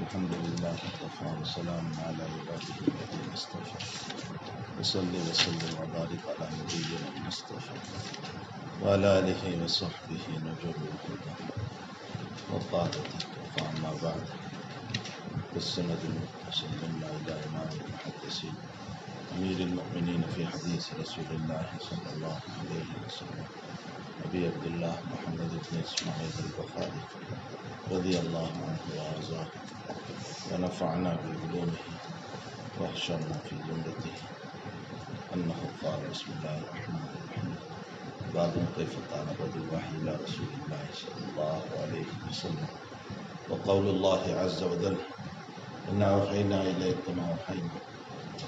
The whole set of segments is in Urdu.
الحمد لله وكفى وسلام على عباده الذين اصطفى وصلي وسلم وبارك على نبينا المصطفى وعلى آله وصحبه نجوم الهدى وقادته فأما بعد بالسند المتصل منا إلى إمام المحدثين أمير المؤمنين في حديث رسول الله صلى الله عليه وسلم أبي عبد الله محمد بن إسماعيل البخاري رضي الله عنه وأرضاه ونفعنا بعلومه واحشرنا في جملته أنه قال بسم الله الرحمن الرحيم باب كيف تعرض الوحي إلى رسول الله صلى الله عليه وسلم وقول الله عز وجل إنا أوحينا إليك كما أوحينا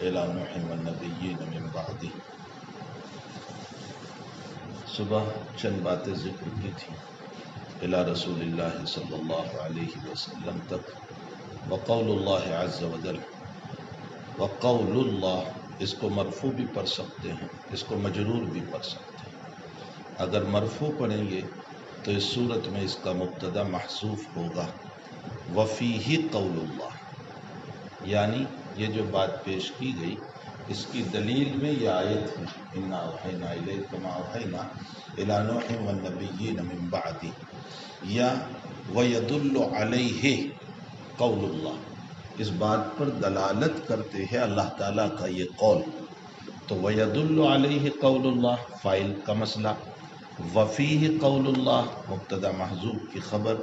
إلى نوح والنبيين من بعده. صبح چند باتیں ذکر کی تھیں الی رسول اللہ صلی اللہ علیہ وسلم تک. وقول اللہ عز وجل، وقول اللہ اس کو مرفوع بھی پڑھ سکتے ہیں، اس کو مجرور بھی پڑھ سکتے ہیں. اگر مرفوع پڑھیں گے تو اس صورت میں اس کا مبتدا محذوف ہوگا وفیہ قول اللہ، یعنی یہ جو بات پیش کی گئی اس کی دلیل میں یہ آیت ہے انا اوحینا الیک کما اوحینا الی نوح والنبیین من بعدہ، یا ویدل علیہ قول اللہ، اس بات پر دلالت کرتے ہیں اللہ تعالیٰ کا یہ قول. تو ویدل علیہ قول اللہ فاعل کا مسئلہ، وفیہ قول اللہ مبتدا محذوف کی خبر.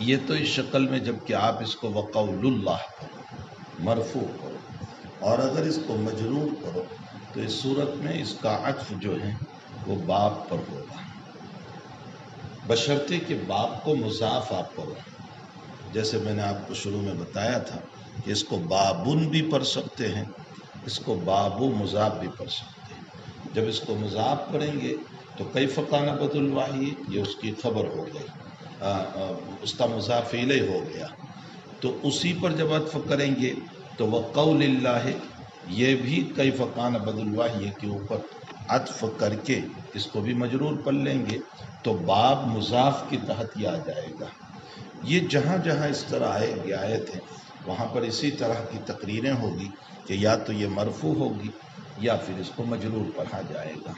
یہ تو اس شکل میں، جبکہ آپ اس کو وقول اللہ کرو مرفوع کرو، اور اگر اس کو مجرور کرو تو اس صورت میں اس کا عطف جو ہے وہ باب پر ہوگا، بشرطے کہ باب کو مضاف آپ کرو. جیسے میں نے آپ کو شروع میں بتایا تھا کہ اس کو بابن بھی پڑھ سکتے ہیں، اس کو بابو مضاف بھی پڑھ سکتے ہیں. جب اس کو مضاف پڑھیں گے تو کیف کان بدء الوحی، یہ اس کی خبر ہو گئی، اس کا مضاف الیہ ہو گیا. تو اسی پر جب عطف کریں گے تو وقول اللہ، یہ بھی کیف کان بدء الوحی کے اوپر عطف کر کے اس کو بھی مجرور پڑھ لیں گے تو باب مضاف کی تحت یہ آ جائے گا. یہ جہاں جہاں اس طرح آئے گی آیت ہے وہاں پر اسی طرح کی تقریریں ہوگی کہ یا تو یہ مرفوع ہوگی یا پھر اس کو مجرور پڑھا جائے گا.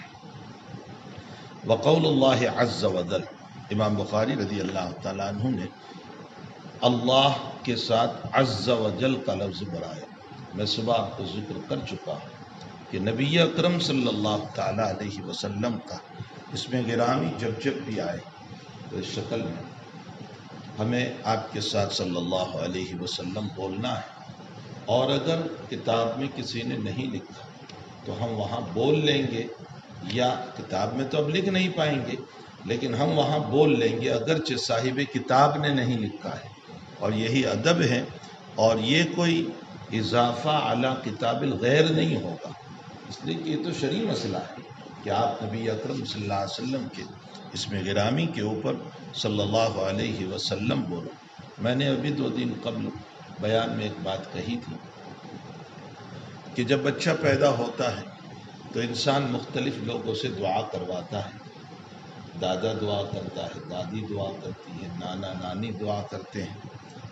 وقول اللہ عز وجل، امام بخاری رضی اللہ تعالیٰ عنہ نے اللہ کے ساتھ عز وجل کا لفظ بڑھایا. میں صبح آپ کو ذکر کر چکا ہوں کہ نبی اکرم صلی اللہ تعالیٰ علیہ وسلم کا اس میں گرامی جب بھی آئے تو اس شکل میں ہمیں آپ کے ساتھ صلی اللہ علیہ وسلم بولنا ہے. اور اگر کتاب میں کسی نے نہیں لکھا تو ہم وہاں بول لیں گے، یا کتاب میں تو اب لکھ نہیں پائیں گے لیکن ہم وہاں بول لیں گے اگرچہ صاحب کتاب نے نہیں لکھا ہے. اور یہی ادب ہے، اور یہ کوئی اضافہ علی کتاب الغیر نہیں ہوگا، اس لیے کہ یہ تو شرعی مسئلہ ہے کہ آپ نبی اکرم صلی اللہ علیہ وسلم کے اس میں گرامی کے اوپر صلی اللہ علیہ وسلم بولو. میں نے ابھی 2 دن قبل بیان میں ایک بات کہی تھی کہ جب بچہ پیدا ہوتا ہے تو انسان مختلف لوگوں سے دعا کرواتا ہے. دادا دعا کرتا ہے، دادی دعا کرتی ہے، نانا نانی دعا کرتے ہیں،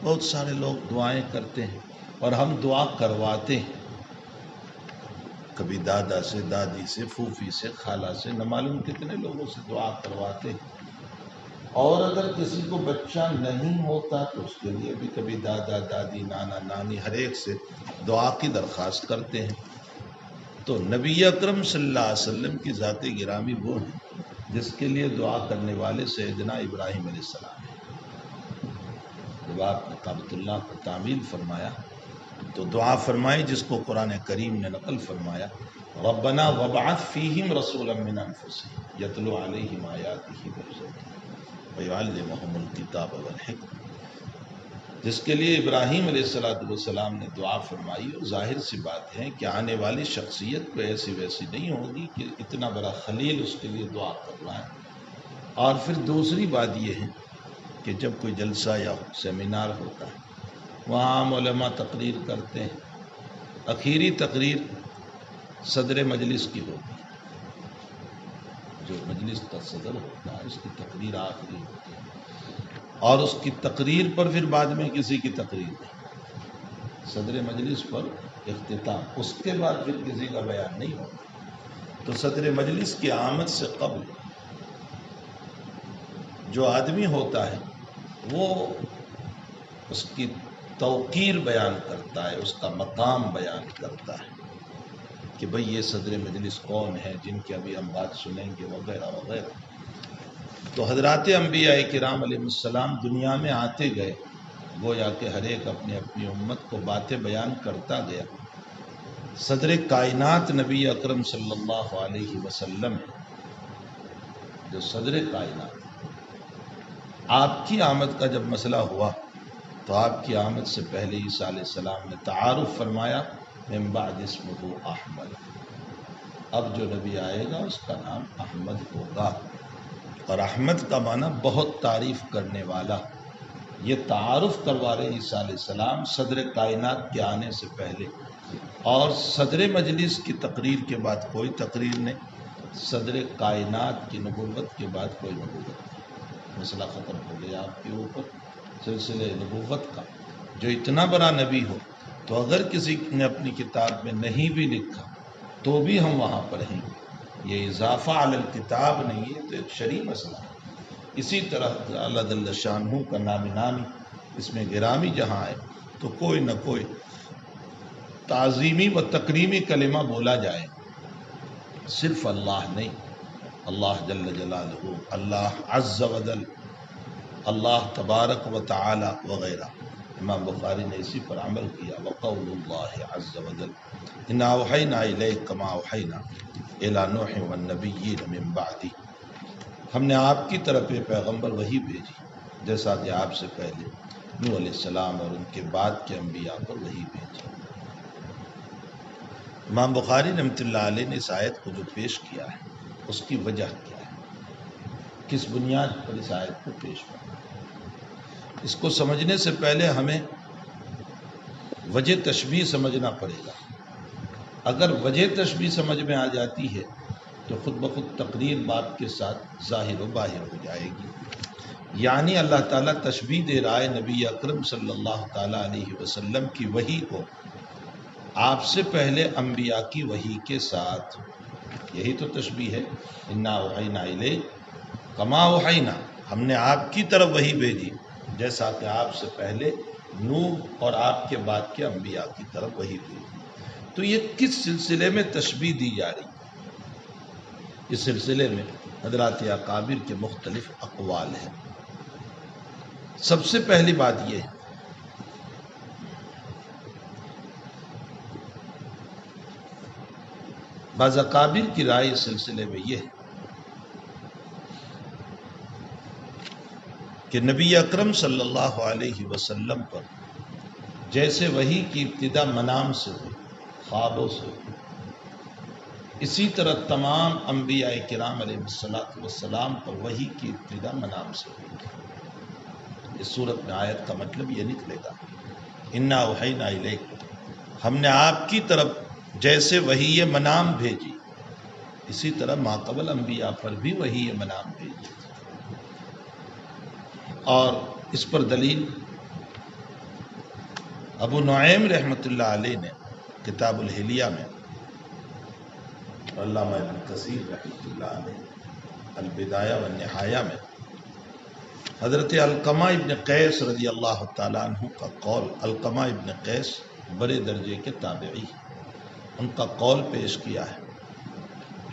بہت سارے لوگ دعائیں کرتے ہیں اور ہم دعا کرواتے ہیں. کبھی دادا سے، دادی سے، پھوپھی سے، خالہ سے، نہ معلوم کتنے لوگوں سے دعا کرواتے ہیں. اور اگر کسی کو بچہ نہیں ہوتا تو اس کے لیے بھی کبھی دادا دادی نانا نانی ہر ایک سے دعا کی درخواست کرتے ہیں. تو نبی اکرم صلی اللہ علیہ وسلم کی ذات گرامی وہ ہیں جس کے لیے دعا کرنے والے سیدنا ابراہیم علیہ السلام ہیں. جب آپ نے کعبۃ اللہ کو تعمیر فرمایا تو دعا فرمائی جس کو قرآن کریم نے نقل فرمایا، ربنا وابعث فیہم رسولا من انفسہم یتلو علیہم آیاتہ ویعلمہم الکتاب والحکمہ، جس کے لیے ابراہیم علیہ السلام نے دعا فرمائی. اور ظاہر سی بات ہے کہ آنے والی شخصیت کو ایسی ویسی نہیں ہوگی کہ اتنا بڑا خلیل اس کے لیے دعا کر رہا ہے. اور پھر دوسری بات یہ ہے کہ جب کوئی جلسہ یا سیمینار ہوتا ہے وہاں عام علماء تقریر کرتے ہیں، آخری تقریر صدر مجلس کی ہوتی ہے، جو مجلس کا صدر ہوتا ہے اس کی تقریر آخری ہوتی ہے. اور اس کی تقریر پر پھر بعد میں کسی کی تقریر نہیں، صدر مجلس پر اختتام، اس کے بعد پھر کسی کا بیان نہیں ہوگا۔ تو صدر مجلس کی آمد سے قبل جو آدمی ہوتا ہے وہ اس کی توقیر بیان کرتا ہے، اس کا مقام بیان کرتا ہے کہ بھئی یہ صدر مجلس کون ہے، جن کی ابھی ہم بات سنیں گے وغیرہ وغیرہ۔ تو حضرات انبیاء کرام علیہ السلام دنیا میں آتے گئے، گویا کہ ہر ایک اپنی اپنی امت کو باتیں بیان کرتا گیا۔ صدر کائنات نبی اکرم صلی اللہ علیہ وسلم جو صدر کائنات، آپ کی آمد کا جب مسئلہ ہوا تو آپ کی آمد سے پہلے عیسیٰ علیہ السلام نے تعارف فرمایا من بعد اسمہ احمد، اب جو نبی آئے گا اس کا نام احمد ہوگا، اور احمد کا معنی بہت تعریف کرنے والا۔ یہ تعارف کروا رہے عیسیٰ علیہ السلام صدر کائنات کے آنے سے پہلے، اور صدر مجلس کی تقریر کے بعد کوئی تقریر نہیں، صدر کائنات کی نبوت کے بعد کوئی نبوت نہیں، مسئلہ ختم ہو گیا آپ کے اوپر سلسلے نبوت کا۔ جو اتنا بڑا نبی ہو تو اگر کسی نے اپنی کتاب میں نہیں بھی لکھا تو بھی ہم وہاں پڑھیں گے، یہ اضافہ علی الکتاب نہیں ہے، تو ایک شرعی مسئلہ ہے۔ اسی طرح اللہ جل شانہ کا نام نامی، اس میں گرامی جہاں ہے تو کوئی نہ کوئی تعظیمی و تکریمی کلمہ بولا جائے، صرف اللہ نہیں، اللہ جل جلالہ، اللہ عز و جل، اللہ تبارک و تعالی وغیرہ۔ امام بخاری نے اسی پر عمل کیا، وقول اللہ عز و جل انا اوحینا الیک کما اوحینا الی نوح والنبیین من بعدہ، ہم نے آپ کی طرف پیغمبر وحی بھیجی جیسا کہ آپ سے پہلے نوح علیہ السلام اور ان کے بعد کے انبیاء پر وحی بھیجی۔ امام بخاری رحمۃ اللہ علیہ نے اس آیت کو جو پیش کیا ہے اس کی وجہ کیا ہے، کس بنیاد پر اس آیت کو پیش کیا؟ اس کو سمجھنے سے پہلے ہمیں وجہ تشبیہ سمجھنا پڑے گا۔ اگر وجہ تشبیہ سمجھ میں آ جاتی ہے تو خود بخود تقریر بات کے ساتھ ظاہر و باہر ہو جائے گی۔ یعنی اللہ تعالیٰ تشبیہ دے رہا ہے نبی اکرم صلی اللہ تعالیٰ علیہ وسلم کی وحی کو آپ سے پہلے انبیاء کی وحی کے ساتھ، یہی تو تشبیہ ہے۔ انا اوحینا الیک کما اوحینا، ہم نے آپ کی طرف وحی بھیجی جیسا کہ آپ سے پہلے نوح اور آپ کے بعد کے انبیاء کی طرف وحی بھیجی۔ تو یہ کس سلسلے میں تشبیہ دی جا رہی؟ اس سلسلے میں حضرات اکابر کے مختلف اقوال ہیں۔ سب سے پہلی بات یہ ہے بعض اکابر کی رائے اس سلسلے میں یہ ہے کہ نبی اکرم صلی اللہ علیہ وسلم پر جیسے وحی کی ابتدا منام سے ہوئی، خوابوں سے ہوئی، اسی طرح تمام انبیاء کرام علیہ السلام پر وحی کی ابتدا منام سے ہوئی۔ اس صورت میں آیت کا مطلب یہ نکلے گا انا اوحینا الیک، ہم نے آپ کی طرف جیسے وحی منام بھیجی، اسی طرح ماقبل انبیاء پر بھی وحی منام بھیجی۔ اور اس پر دلیل ابو نعیم رحمۃ اللہ علیہ نے کتاب الحلیہ میں، علامہ ابن کثیر رحمۃ اللہ علیہ البدایہ والنہایہ میں حضرت علقمہ ابن قیس رضی اللہ تعالیٰ عنہ کا قول، علقمہ ابن قیس بڑے درجے کے تابعی، ان کا قول پیش کیا ہے۔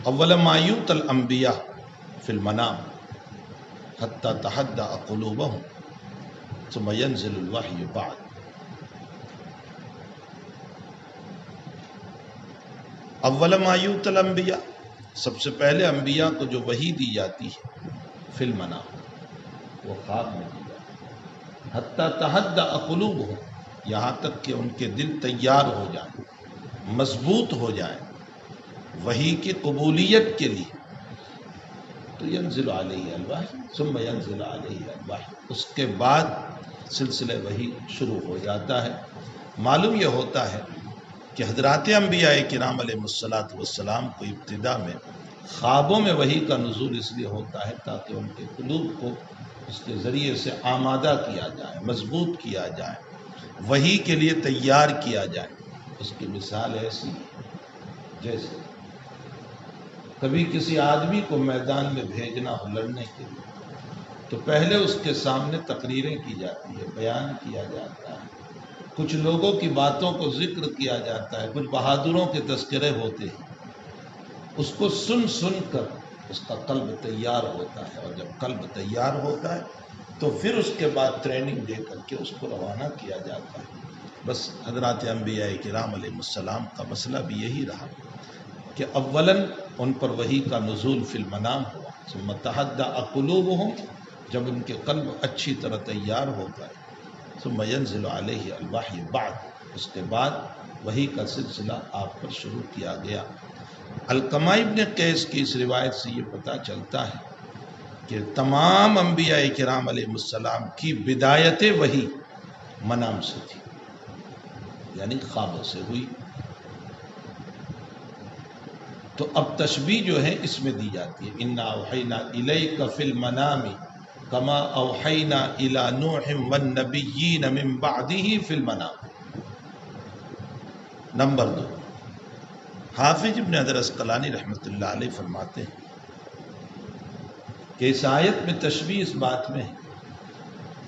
اول ما یؤتی الانبیاء فی المنام حتی تحدى قلوبهم ثم ينزل الوحی بعد۔ اول ما یؤتی الانبیاء، سب سے پہلے انبیاء کو جو وحی دی جاتی ہے فی المنام، وہ خواب میں دی جاتی ہے، حتی تحدى قلوبهم، یہاں تک کہ ان کے دل تیار ہو جائیں، مضبوط ہو جائیں وحی کی قبولیت کے لیے۔ تو ینزل علیہ الوحی ثم ینزل علیہ الوحی، اس کے بعد سلسلہ وحی شروع ہو جاتا ہے۔ معلوم یہ ہوتا ہے کہ حضرات انبیاء کرام علیہ السلام کو ابتدا میں خوابوں میں وحی کا نزول اس لیے ہوتا ہے تاکہ ان کے قلوب کو اس کے ذریعے سے آمادہ کیا جائے، مضبوط کیا جائے، وحی کے لیے تیار کیا جائے۔ اس کی مثال ایسی ہے جیسے کبھی کسی آدمی کو میدان میں بھیجنا ہو لڑنے کے لیے تو پہلے اس کے سامنے تقریریں کی جاتی ہے، بیان کیا جاتا ہے، کچھ لوگوں کی باتوں کو ذکر کیا جاتا ہے، کچھ بہادروں کے تذکرے ہوتے ہیں، اس کو سن سن کر اس کا قلب تیار ہوتا ہے، اور جب قلب تیار ہوتا ہے تو پھر اس کے بعد ٹریننگ دے کر کے اس کو روانہ کیا جاتا ہے۔ بس حضرات انبیاء کرام علیہ السلام کا مسئلہ بھی یہی رہا کہ اولاً ان پر وحی کا نزول فی المنام ہوا، ثم تہدأ قلوبہم، جب ان کے قلب اچھی طرح تیار ہو گئے، ثم ینزل علیہ الوحی بعد، اس کے بعد وحی کا سلسلہ آپ پر شروع کیا گیا۔ علقمہ ابن قیس کی اس روایت سے یہ پتہ چلتا ہے کہ تمام انبیاء کرام علیہ السلام کی بدایت وحی منام سے تھی، یعنی خوابوں سے ہوئی۔ تو اب تشبیہ جو ہے اس میں دی جاتی ہے، انا اوحینا الیک فی المنام کما اوحینا الی نوح والنبیین من بعدہ فی المنام۔ نمبر 2، حافظ ابن حجر عسقلانی رحمۃ اللہ علیہ فرماتے ہیں کہ اس آیت میں تشبیہ اس بات میں ہے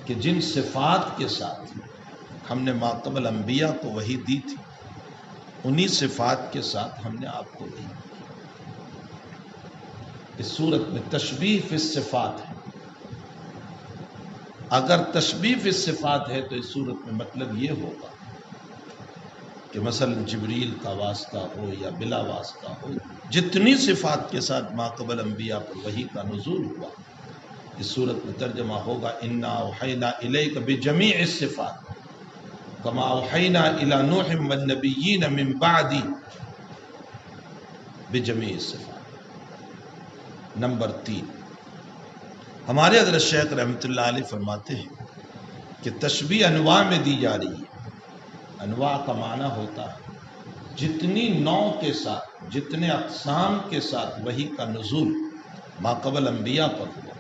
کہ جن صفات کے ساتھ ہم نے ماقبل انبیاء کو وحی دی تھی، انہی صفات کے ساتھ ہم نے آپ کو وحی دی۔ اس صورت میں تشبیہ فی الصفات ہے۔ اگر تشبیہ فی الصفات ہے تو اس صورت میں مطلب یہ ہوگا کہ مثلا جبریل کا واسطہ ہو یا بلا واسطہ ہو، جتنی صفات کے ساتھ ماقبل انبیاء پر وحی کا نزول ہوا، اس صورت میں ترجمہ ہوگا انا اوحینا الیک بجمیع الصفات کما اوحینا الی نوح والنبیین من بعدی بجمیع الصفات۔ نمبر 3، ہمارے حضرت شیخ رحمۃ اللہ علیہ فرماتے ہیں کہ تشبیہ انواع میں دی جا رہی ہے۔ انواع کا معنی ہوتا ہے جتنی نوع کے ساتھ، جتنے اقسام کے ساتھ وحی کا نزول ماقبل انبیاء پر ہوا،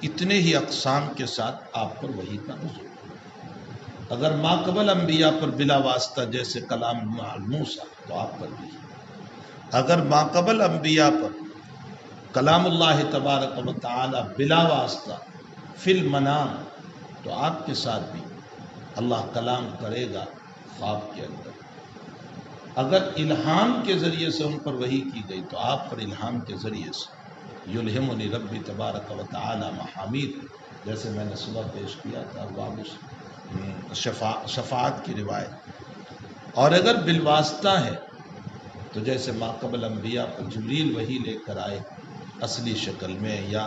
اتنے ہی اقسام کے ساتھ آپ پر وحی کا نزول۔ اگر ماقبل انبیاء پر بلا واسطہ جیسے کلام موسیٰ تو آپ پر بھی، اگر ماقبل انبیاء پر کلام اللہ تبارک و تعالی بلا واسطہ فی المنام تو آپ کے ساتھ بھی اللہ کلام کرے گا خواب کے اندر۔ اگر الہام کے ذریعے سے ان پر وحی کی گئی تو آپ پر الہام کے ذریعے سے یلہمنی ربی تبارک و تعالی محامید، جیسے میں نے صبح پیش کیا تھا باب شفاعت کی روایت۔ اور اگر بالواسطہ ہے تو جیسے ماقبل انبیاء پر جبریل وحی لے کر آئے اصلی شکل میں یا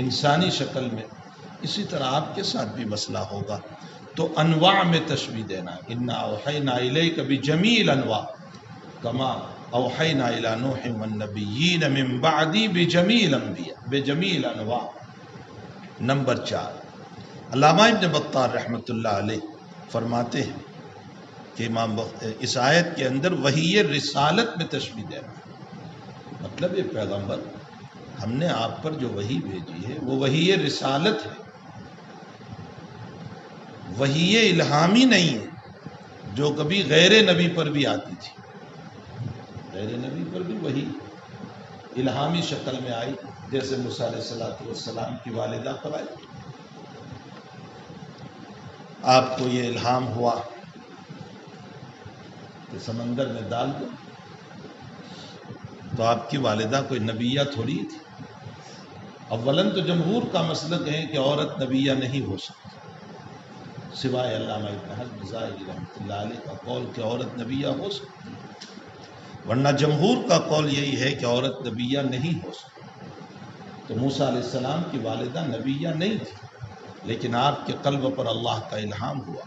انسانی شکل میں، اسی طرح آپ کے ساتھ بھی مسئلہ ہوگا۔ تو انواع میں تشبیہ دینا، انا اوحینا الیک بجمیع الانواع کما اوحینا الی نوح والنبیین من بعدی بجمیع الانبیاء بجمیع الانواع۔ نمبر 4، علامہ ابن بطال رحمۃ اللہ علیہ فرماتے ہیں کہ امام اس آیت کے اندر وحی رسالت میں تشبیہ دینا، مطلب یہ پیغمبر ہم نے آپ پر جو وحی بھیجی ہے وہ وحی رسالت ہے، وحی الہامی نہیں ہے جو کبھی غیر نبی پر بھی آتی تھی۔ غیر نبی پر بھی وحی الہامی شکل میں آئی، جیسے موسیٰ علیہ السلام کی والدہ پر آئی، آپ کو یہ الہام ہوا کہ سمندر میں ڈال دو، تو آپ کی والدہ کوئی نبیہ تھوڑی تھی۔ اولاً تو جمہور کا مسلک ہے کہ عورت نبیہ نہیں ہو سکتی، سوائے علامہ ابن حزم ظاہری رحمۃ اللہ علیہ کا قول کہ عورت نبیہ ہو سکتی، ورنہ جمہور کا قول یہی ہے کہ عورت نبیہ نہیں ہو سکتی۔ تو موسیٰ علیہ السلام کی والدہ نبیہ نہیں تھی، لیکن آپ کے قلب پر اللہ کا الہام ہوا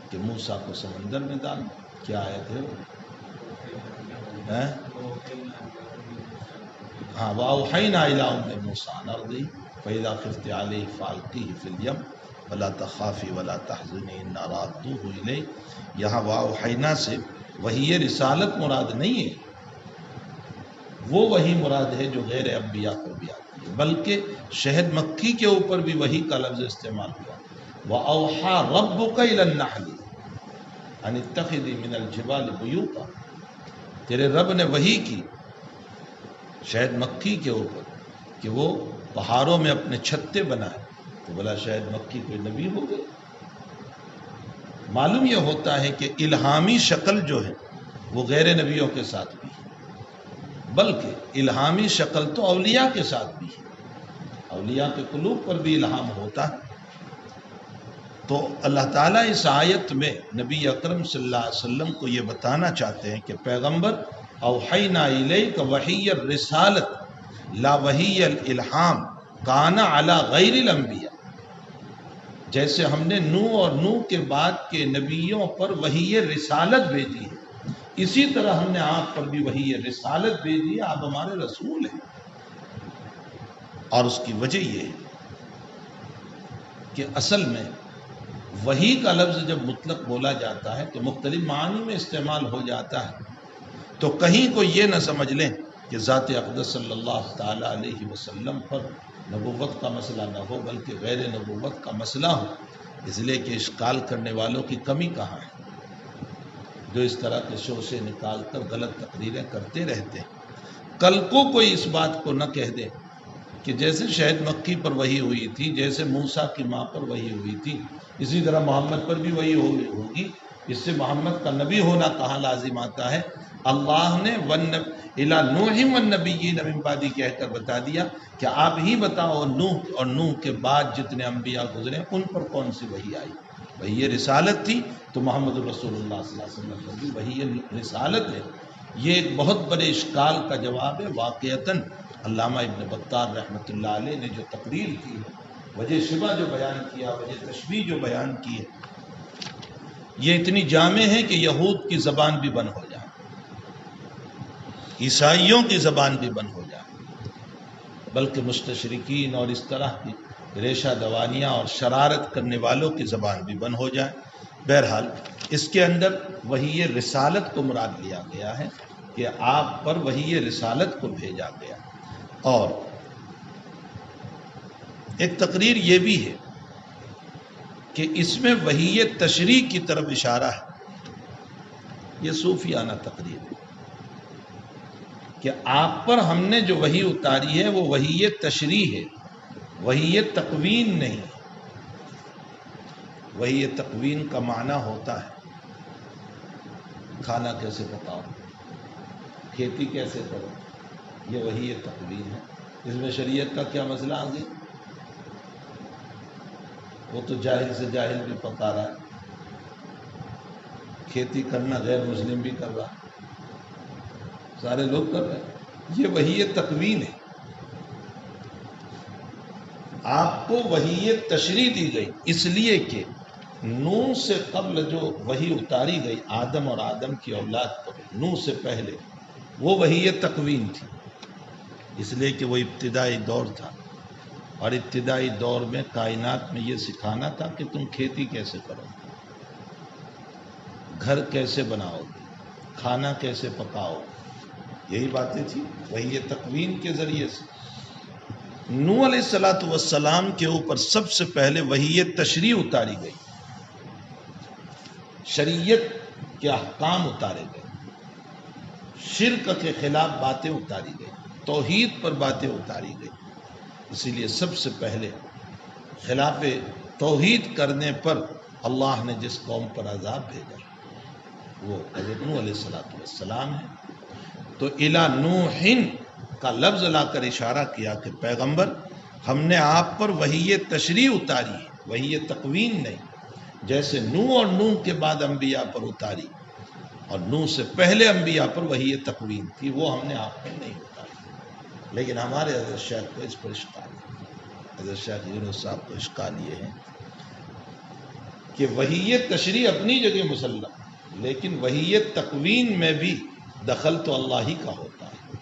کہ موسیٰ کو سمندر میں ڈالنا۔ کیا آیت ہے وہ؟ ہاں، وَأَوْحَيْنَا إِلَىٰ أُمِّ مُوسَىٰ أَنْ أَرْضِعِهِ فَإِذَا خِفْتِ عَلَيْهِ فَأَلْقِيهِ فِي الْيَمِّ وَلَا تَخَافِي وَلَا تَحْزَنِي إِنَّا رَادُّوهُ إِلَيْكِ۔ یہاں وَأَوْحَيْنَا سے وحی رسالت مراد نہیں ہے، وہ وہی مراد ہے جو غیر انبیاء پر بھی آتی ہے، بلکہ شہد مکھی کے اوپر بھی وہی کا لفظ استعمال ہوا، وَأَوْحَى رَبُّكَ إِلَى النَّحْلِ أَنِ اتَّخِذِي مِنَ الْجِبَالِ بُيُوتًا، تیرے رب نے وحی کی شہد مکھی کے اوپر کہ وہ پہاڑوں میں اپنے چھتے بنائے، تو بلا شہد مکھی کوئی نبی ہو گئے؟ معلوم یہ ہوتا ہے کہ الہامی شکل جو ہے وہ غیر نبیوں کے ساتھ بھی ہے، بلکہ الہامی شکل تو اولیاء کے ساتھ بھی ہے، اولیاء کے قلوب پر بھی الہام ہوتا ہے۔ تو اللہ تعالیٰ اس آیت میں نبی اکرم صلی اللہ علیہ وسلم کو یہ بتانا چاہتے ہیں کہ پیغمبر اوحینا الیک وحی الرسالت لا وحی الالہام کان علی غیر الانبیاء، جیسے ہم نے نوح اور نوح کے بعد کے نبیوں پر وحی رسالت بھیجی ہے، اسی طرح ہم نے آپ پر بھی وحی رسالت بھیجی ہے، آپ ہمارے رسول ہیں۔ اور اس کی وجہ یہ ہے کہ اصل میں وحی کا لفظ جب مطلق بولا جاتا ہے تو مختلف معنی میں استعمال ہو جاتا ہے، تو کہیں کو یہ نہ سمجھ لیں کہ ذات اقدس صلی اللہ تعالی علیہ وسلم پر نبوت کا مسئلہ نہ ہو، بلکہ غیر نبوت کا مسئلہ ہو، اس لیے کہ اشکال کرنے والوں کی کمی کہاں ہے، جو اس طرح کے شوشے نکال کر غلط تقریریں کرتے رہتے ہیں۔ کل کو کوئی اس بات کو نہ کہہ دے کہ جیسے شہد مکھی پر وحی ہوئی تھی، جیسے موسیٰ کی ماں پر وحی ہوئی تھی، اسی طرح محمد پر بھی وحی ہوگی، اس سے محمد کا نبی ہونا کہاں لازم آتا ہے؟ اللہ نے اِلَى نُوحٍ وَالنَّبِيِّينَ مِن بَعْدِهِ کہہ کر بتا دیا کہ آپ ہی بتاؤ نوح اور نوح کے بعد جتنے انبیاء گزرے ان پر کون سی وحی آئی؟ وحی رسالت تھی، تو محمد رسول اللہ صلی اللہ علیہ وسلم پر بھی وحی رسالت ہے۔ یہ ایک بہت بڑے اشکال کا جواب ہے۔ واقعتاً علامہ ابن بطال رحمۃ اللہ علیہ نے جو تقریر کی ہے، وجہ شبہ جو بیان کیا، وجہ تشبیہ جو بیان کی ہے، یہ اتنی جامع ہے کہ یہود کی زبان بھی بند ہو جائے، عیسائیوں کی زبان بھی بند ہو جائے، بلکہ مستشرقین اور اس طرح کی ریشہ دوانیاں اور شرارت کرنے والوں کی زبان بھی بند ہو جائے۔ بہرحال اس کے اندر وحی رسالت کو مراد لیا گیا ہے کہ آپ پر وحی رسالت کو بھیجا گیا۔ اور ایک تقریر یہ بھی ہے کہ اس میں وحی تشریح کی طرف اشارہ ہے، یہ صوفیانہ تقریر ہے کہ آپ پر ہم نے جو وحی اتاری ہے وہ وحی تشریح ہے، وحی تقوین نہیں۔ وحی تقوین کا معنی ہوتا ہے کھانا کیسے پکاؤ، کھیتی کیسے کرو، یہ وحی تقوین ہے۔ اس میں شریعت کا کیا مسئلہ آ گیا؟ وہ تو جاہل سے جاہل بھی پکا رہا ہے، کھیتی کرنا غیر مسلم بھی کر رہا ہے، سارے لوگ کر رہے ہیں، یہ وحی تقوین ہے۔ آپ کو وحی تشریح دی گئی اس لیے کہ نوح سے قبل جو وحی اتاری گئی آدم اور آدم کی اولاد پر، نوح سے پہلے وہ وحی تقوین تھی، اس لیے کہ وہ ابتدائی دور تھا، اور ابتدائی دور میں کائنات میں یہ سکھانا تھا کہ تم کھیتی کیسے کرو، گھر کیسے بناؤ، کھانا کیسے پکاؤ، یہی باتیں تھیں وحی تقوین کے ذریعے سے۔ نوح علیہ السلام کے اوپر سب سے پہلے وحی تشریح اتاری گئی، شریعت کے احکام اتارے گئے، شرک کے خلاف باتیں اتاری گئی، توحید پر باتیں اتاری گئی۔ اسی لیے سب سے پہلے خلاف توحید کرنے پر اللہ نے جس قوم پر عذاب بھیجا وہ حضرت نوح علیہ السلام ہے۔ تو اِلی نوح کا لفظ لا کر اشارہ کیا کہ پیغمبر ہم نے آپ پر وحی تشریح اتاری ہے، وحی تقوین نہیں، جیسے نوح اور نوح کے بعد انبیاء پر اتاری، اور نوح سے پہلے انبیاء پر وحی تقوین تھی، وہ ہم نے آپ پر نہیں اتاری۔ لیکن ہمارے حضرت شیخ کو اس پر اشکال ہے، حضرت شیخ یونس صاحب کو اشکال یہ ہے کہ وحی تشریح اپنی جگہ مسلم، لیکن وحی تقوین میں بھی دخل تو اللہ ہی کا ہوتا ہے،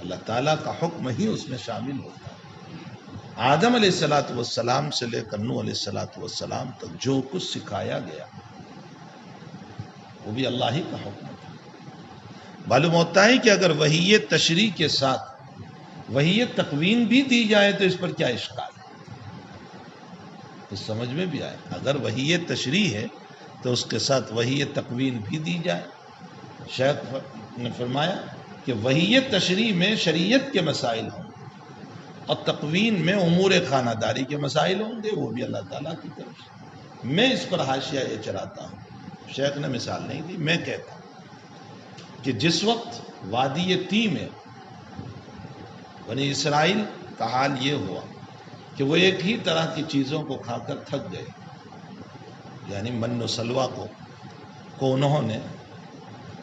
اللہ تعالیٰ کا حکم ہی اس میں شامل ہوتا ہے۔ آدم علیہ السلام سے لے کر نوح علیہ السلام تک جو کچھ سکھایا گیا وہ بھی اللہ ہی کا حکم تھا، معلوم ہوتا ہے کہ اگر وحی تشریح کے ساتھ وحی تقوین بھی دی جائے تو اس پر کیا اشکال ہے؟ تو سمجھ میں بھی آئے، اگر وحی تشریح ہے تو اس کے ساتھ وحی تقوین بھی دی جائے۔ شیخ نے فرمایا کہ وحی تشریح میں شریعت کے مسائل ہوں اور تقوین میں امور خانہ داری کے مسائل ہوں گے، وہ بھی اللہ تعالیٰ کی طرف سے۔ میں اس پر حاشیہ یہ چڑھاتا ہوں، شیخ نے مثال نہیں دی، میں کہتا ہوں کہ جس وقت وادی تی میں بنی اسرائیل کا حال یہ ہوا کہ وہ ایک ہی طرح کی چیزوں کو کھا کر تھک گئے، یعنی من و سلوا کو انہوں نے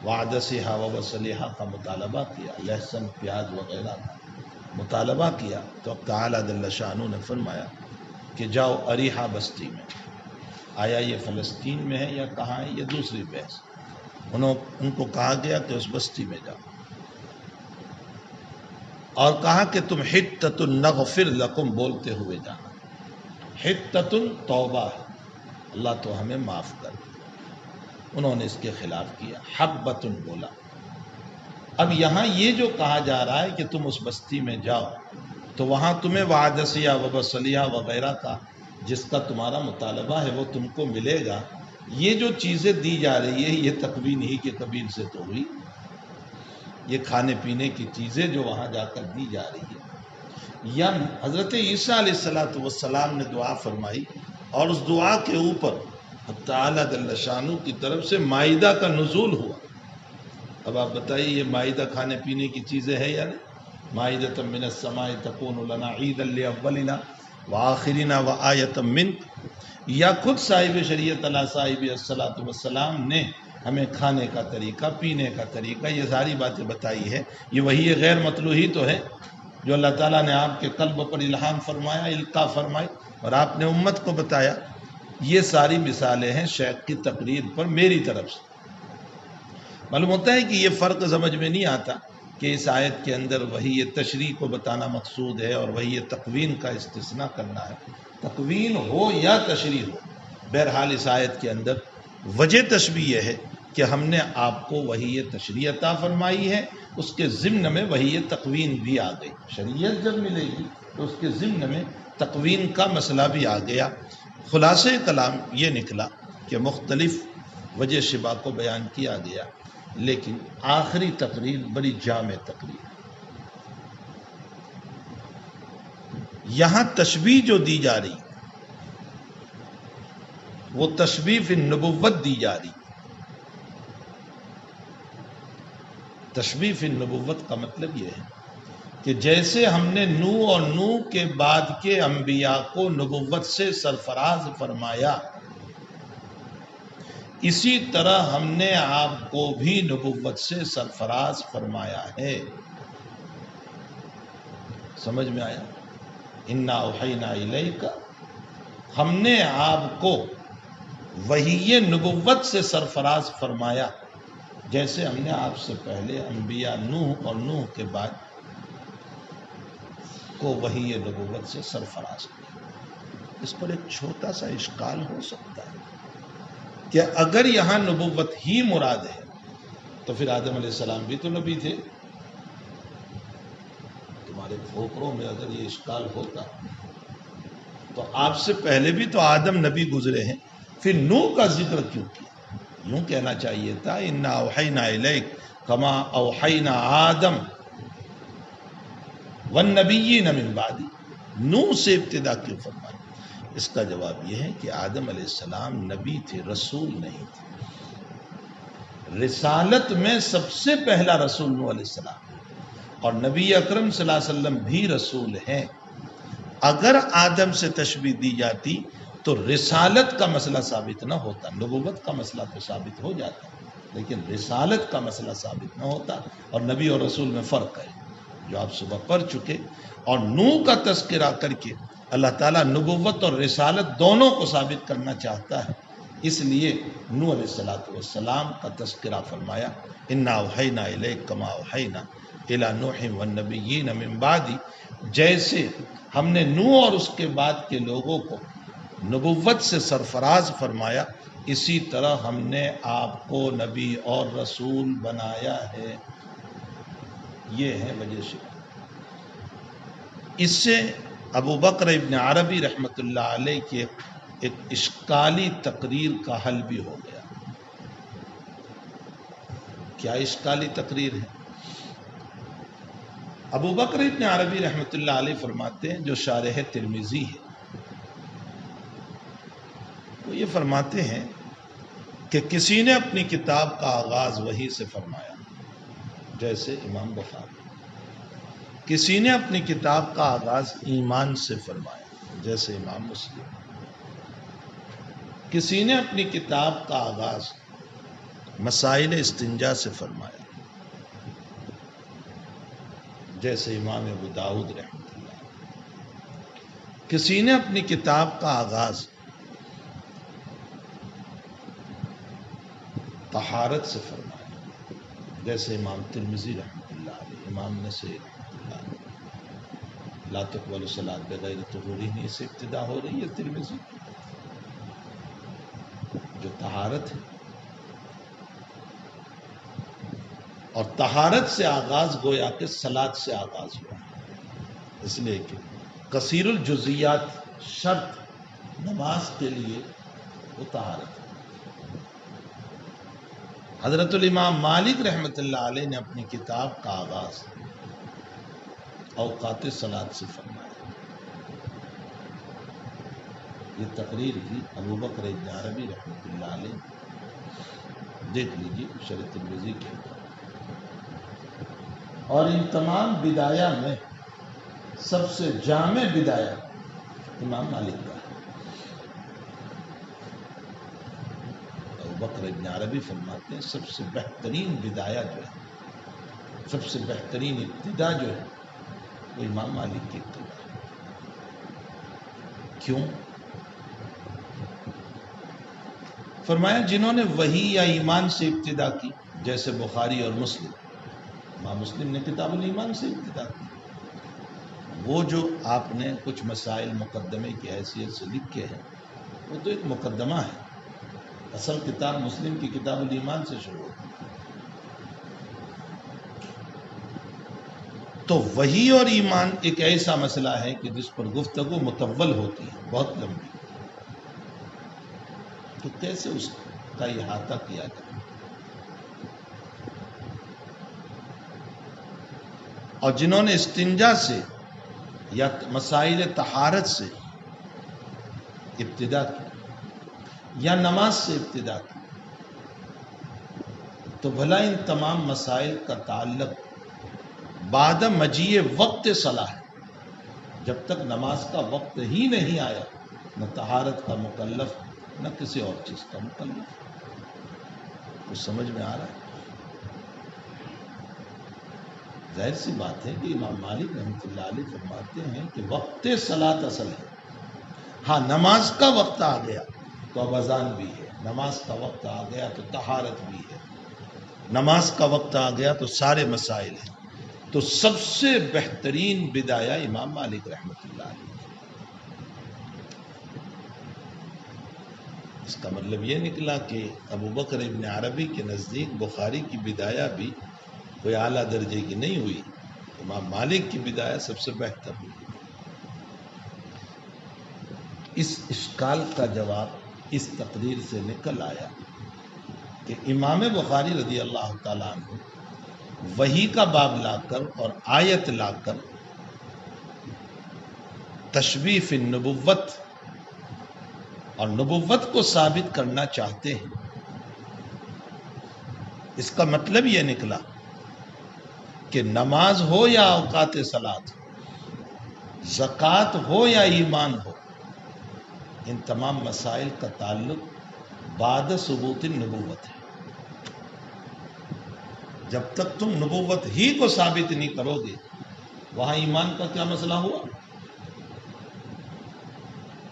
وعدسیہا و وصلیہا کا مطالبہ کیا، لہسن پیاز وغیرہ کا مطالبہ کیا، تو اب تعالیٰ جل شانہ نے فرمایا کہ جاؤ اریحا بستی میں۔ آیا یہ فلسطین میں ہے یا کہاں ہے، یہ دوسری بحث۔ ان کو کہا گیا کہ اس بستی میں جاؤ، اور کہا کہ تم حتۃ نغفر لکم بولتے ہوئے جانا۔ حتۃ توبہ ہے، اللہ تو ہمیں معاف کر دے۔ انہوں نے اس کے خلاف کیا، حبۃ بولا۔ اب یہاں یہ جو کہا جا رہا ہے کہ تم اس بستی میں جاؤ، تو وہاں تمہیں وعدسیہ و بصلیہ وغیرہ کا جس کا تمہارا مطالبہ ہے وہ تم کو ملے گا۔ یہ جو چیزیں دی جا رہی ہے یہ تقوین ہی کے قبیل سے تو ہوئی، یہ کھانے پینے کی چیزیں جو وہاں جا کر دی جا رہی ہے۔ یا حضرت عیسیٰ علیہ السلام نے دعا فرمائی اور اس دعا کے اوپر تعالیٰ جل شانہ کی طرف سے مائدہ کا نزول ہوا۔ اب آپ بتائیے یہ مائدہ کھانے پینے کی چیزیں ہے یا نہیں؟ مائدۃ من السماء تکون لنا عیدا لاولنا وآخرنا وآیۃ منک۔ یا خود صاحب شریعت علیہ صاحب الصلاۃ والسلام نے ہمیں کھانے کا طریقہ، پینے کا طریقہ، یہ ساری باتیں بتائی ہے۔ یہ وہی غیر مطلوعی تو ہے جو اللہ تعالیٰ نے آپ کے قلب پر الہام فرمایا، القاء فرمائی، اور آپ نے امت کو بتایا۔ یہ ساری مثالیں ہیں شیخ کی تقریر پر میری طرف سے۔ معلوم ہوتا ہے کہ یہ فرق سمجھ میں نہیں آتا کہ اس آیت کے اندر وحی تشریح کو بتانا مقصود ہے اور وحی تقوین کا استثناء کرنا ہے۔ تقوین ہو یا تشریح ہو، بہرحال اس آیت کے اندر وجہ تشبیہ یہ ہے کہ ہم نے آپ کو وحی تشریح عطا فرمائی ہے، اس کے ضمن میں وحی تقوین بھی آ گئی۔ شریعت جب ملے گی تو اس کے ضمن میں تقوین کا مسئلہ بھی آ گیا۔ خلاصہ کلام یہ نکلا کہ مختلف وجہ شبہ کو بیان کیا گیا، لیکن آخری تقریر بڑی جامع تقریر۔ یہاں تشبیہ جو دی جا رہی وہ تشبیہ فی النبوت دی جا رہی۔ تشبیہ فی النبوت کا مطلب یہ ہے کہ جیسے ہم نے نوح اور نوح کے بعد کے انبیاء کو نبوت سے سرفراز فرمایا، اسی طرح ہم نے آپ کو بھی نبوت سے سرفراز فرمایا ہے۔ سمجھ میں آیا؟ انا اوحینا الیک، ہم نے آپ کو وحی نبوت سے سرفراز فرمایا جیسے ہم نے آپ سے پہلے انبیاء نوح اور نوح کے بعد کو وحی نبوت سے سرفراز کیا۔ اس پر ایک چھوٹا سا اشکال ہو سکتا ہے کہ اگر یہاں نبوت ہی مراد ہے تو پھر آدم علیہ السلام بھی تو نبی تھے۔ تمہارے کھوپڑوں میں اگر یہ اشکال ہوتا تو آپ سے پہلے بھی تو آدم نبی گزرے ہیں، پھر نوح کا ذکر کیوں کیا؟ یوں کہنا چاہیے تھا انا اوحینا الیک کما اوحینا آدم والنبیین من بعدی، نوح سے ابتدا کیوں فرمایا؟ اس کا جواب یہ ہے کہ آدم علیہ السلام نبی تھے، رسول نہیں تھے۔ رسالت میں سب سے پہلا رسول نوح علیہ السلام، اور نبی اکرم صلی اللہ علیہ وسلم بھی رسول ہیں۔ اگر آدم سے تشبیہ دی جاتی تو رسالت کا مسئلہ ثابت نہ ہوتا، نبوت کا مسئلہ تو ثابت ہو جاتا، لیکن رسالت کا مسئلہ ثابت نہ ہوتا۔ اور نبی اور رسول میں فرق ہے جو آپ صبح پڑھ چکے۔ اور نوح کا تذکرہ کر کے اللہ تعالیٰ نبوت اور رسالت دونوں کو ثابت کرنا چاہتا ہے، اس لیے نوح علیہ السلام کا تذکرہ فرمایا، انا اوحینا الیک کما اوحینا الی نوح والنبیین من بعدی، جیسے ہم نے نوح اور اس کے بعد کے لوگوں کو نبوت سے سرفراز فرمایا، اسی طرح ہم نے آپ کو نبی اور رسول بنایا ہے. یہ ہے وجہ شکایت. اس سے ابو بکر ابن عربی رحمۃ اللہ علیہ کی ایک اشکالی تقریر کا حل بھی ہو گیا. کیا اشکالی تقریر ہے؟ ابو بکر ابن عربی رحمۃ اللہ علیہ فرماتے ہیں، جو شارح ترمذی ہے، وہ یہ فرماتے ہیں کہ کسی نے اپنی کتاب کا آغاز وحی سے فرمایا، جیسے امام بخاری. کسی نے اپنی کتاب کا آغاز ایمان سے فرمایا، جیسے امام مسلم. کسی نے اپنی کتاب کا آغاز مسائل استنجا سے فرمایا، جیسے امام ابو داؤد رحمۃ اللہ. کسی نے اپنی کتاب کا آغاز طہارت سے فرمایا، جیسے امام ترمذی رحمۃ اللہ علیہ، امام نسائی رحمۃ اللہ علیہ. لا تقبل الصلاۃ بغیر طہور، ہی سے ابتدا ہو رہی ہے ترمذی، جو طہارت ہے. اور طہارت سے آغاز گویا کہ صلاۃ سے آغاز ہوا، اس لیے کہ کثیر الجزیات شرط نماز کے لیے وہ طہارت ہے. حضرت الامام مالک رحمۃ اللہ علیہ نے اپنی کتاب کا آغاز اوقات صلاۃ سے فرمایا. یہ تقریر بھی ابو بکر ابن عربی رحمۃ اللہ علیہ، دیکھ لیجیے شرح ترمذی کے. اور ان تمام بدایہ میں سب سے جامع بدایہ امام مالک کا ہے. ابو بکر ابن عربی فرماتے ہیں سب سے بہترین بدایہ جو ہے، سب سے بہترین ابتدا جو ہے، وہ امام مالک کی ابتدا ہے. کیوں؟ فرمایا جنہوں نے وحی یا ایمان سے ابتدا کی، جیسے بخاری اور مسلم. امام مسلم نے کتاب الایمان سے ابتدا کی. وہ جو آپ نے کچھ مسائل مقدمے کی حیثیت سے لکھے ہیں، وہ تو ایک مقدمہ ہے. اصل کتاب مسلم کی کتاب الایمان سے شروع ہوتی ہے. تو وحی اور ایمان ایک ایسا مسئلہ ہے کہ جس پر گفتگو مطول ہوتی ہے، بہت لمبی. تو کیسے اس کا احاطہ کیا جائے؟ اور جنہوں نے استنجا سے یا مسائل طہارت سے ابتدا کی یا نماز سے ابتدا کی، تو بھلا ان تمام مسائل کا تعلق بعد مجیء وقت صلاح ہے. جب تک نماز کا وقت ہی نہیں آیا، نہ طہارت کا مکلف، نہ کسی اور چیز کا مکلف. کچھ سمجھ میں آ رہا ہے؟ ظاہر سی بات ہے کہ امام مالک رحمۃ اللہ علیہ فرماتے ہیں کہ وقت صلاۃ اصل ہے. ہاں، نماز کا وقت آ گیا تو اب اذان بھی ہے، نماز کا وقت آ گیا تو طہارت بھی ہے، نماز کا وقت آ گیا تو سارے مسائل ہیں. تو سب سے بہترین بدایہ امام مالک رحمۃ اللہ علیہ. اس کا مطلب یہ نکلا کہ ابو بکر ابن عربی کے نزدیک بخاری کی بدایہ بھی کوئی اعلیٰ درجے کی نہیں ہوئی، امام مالک کی بدایہ سب سے بہتر ہوئی. اس اشکال کا جواب اس تقریر سے نکل آیا کہ امام بخاری رضی اللہ تعالیٰ عنہ وحی کا باب لا کر اور آیت لا کر تشبیہ فی النبوت اور نبوت کو ثابت کرنا چاہتے ہیں. اس کا مطلب یہ نکلا کہ نماز ہو یا اوقات صلاۃ، زکوٰۃ ہو یا ایمان ہو، ان تمام مسائل کا تعلق بعد ثبوت النبوت ہے. جب تک تم نبوت ہی کو ثابت نہیں کرو گے، وہاں ایمان کا کیا مسئلہ ہوا؟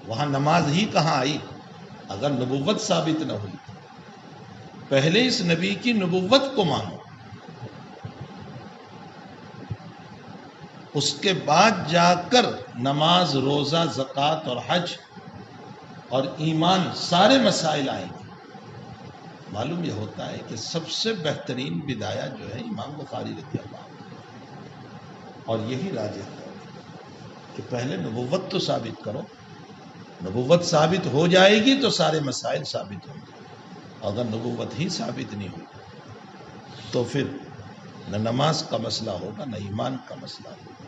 وہاں نماز ہی کہاں آئی اگر نبوت ثابت نہ ہوئی؟ پہلے اس نبی کی نبوت کو مانو، اس کے بعد جا کر نماز، روزہ، زکوٰۃ اور حج اور ایمان سارے مسائل آئیں گے. معلوم یہ ہوتا ہے کہ سب سے بہترین بدایہ جو ہے امام بخاری رضی اللہ عنہ، اور یہی راجح ہے کہ پہلے نبوت تو ثابت کرو، نبوت ثابت ہو جائے گی تو سارے مسائل ثابت ہوں گے، اگر نبوت ہی ثابت نہیں ہوگی تو پھر نہ نماز کا مسئلہ ہوگا نہ ایمان کا مسئلہ ہوگا۔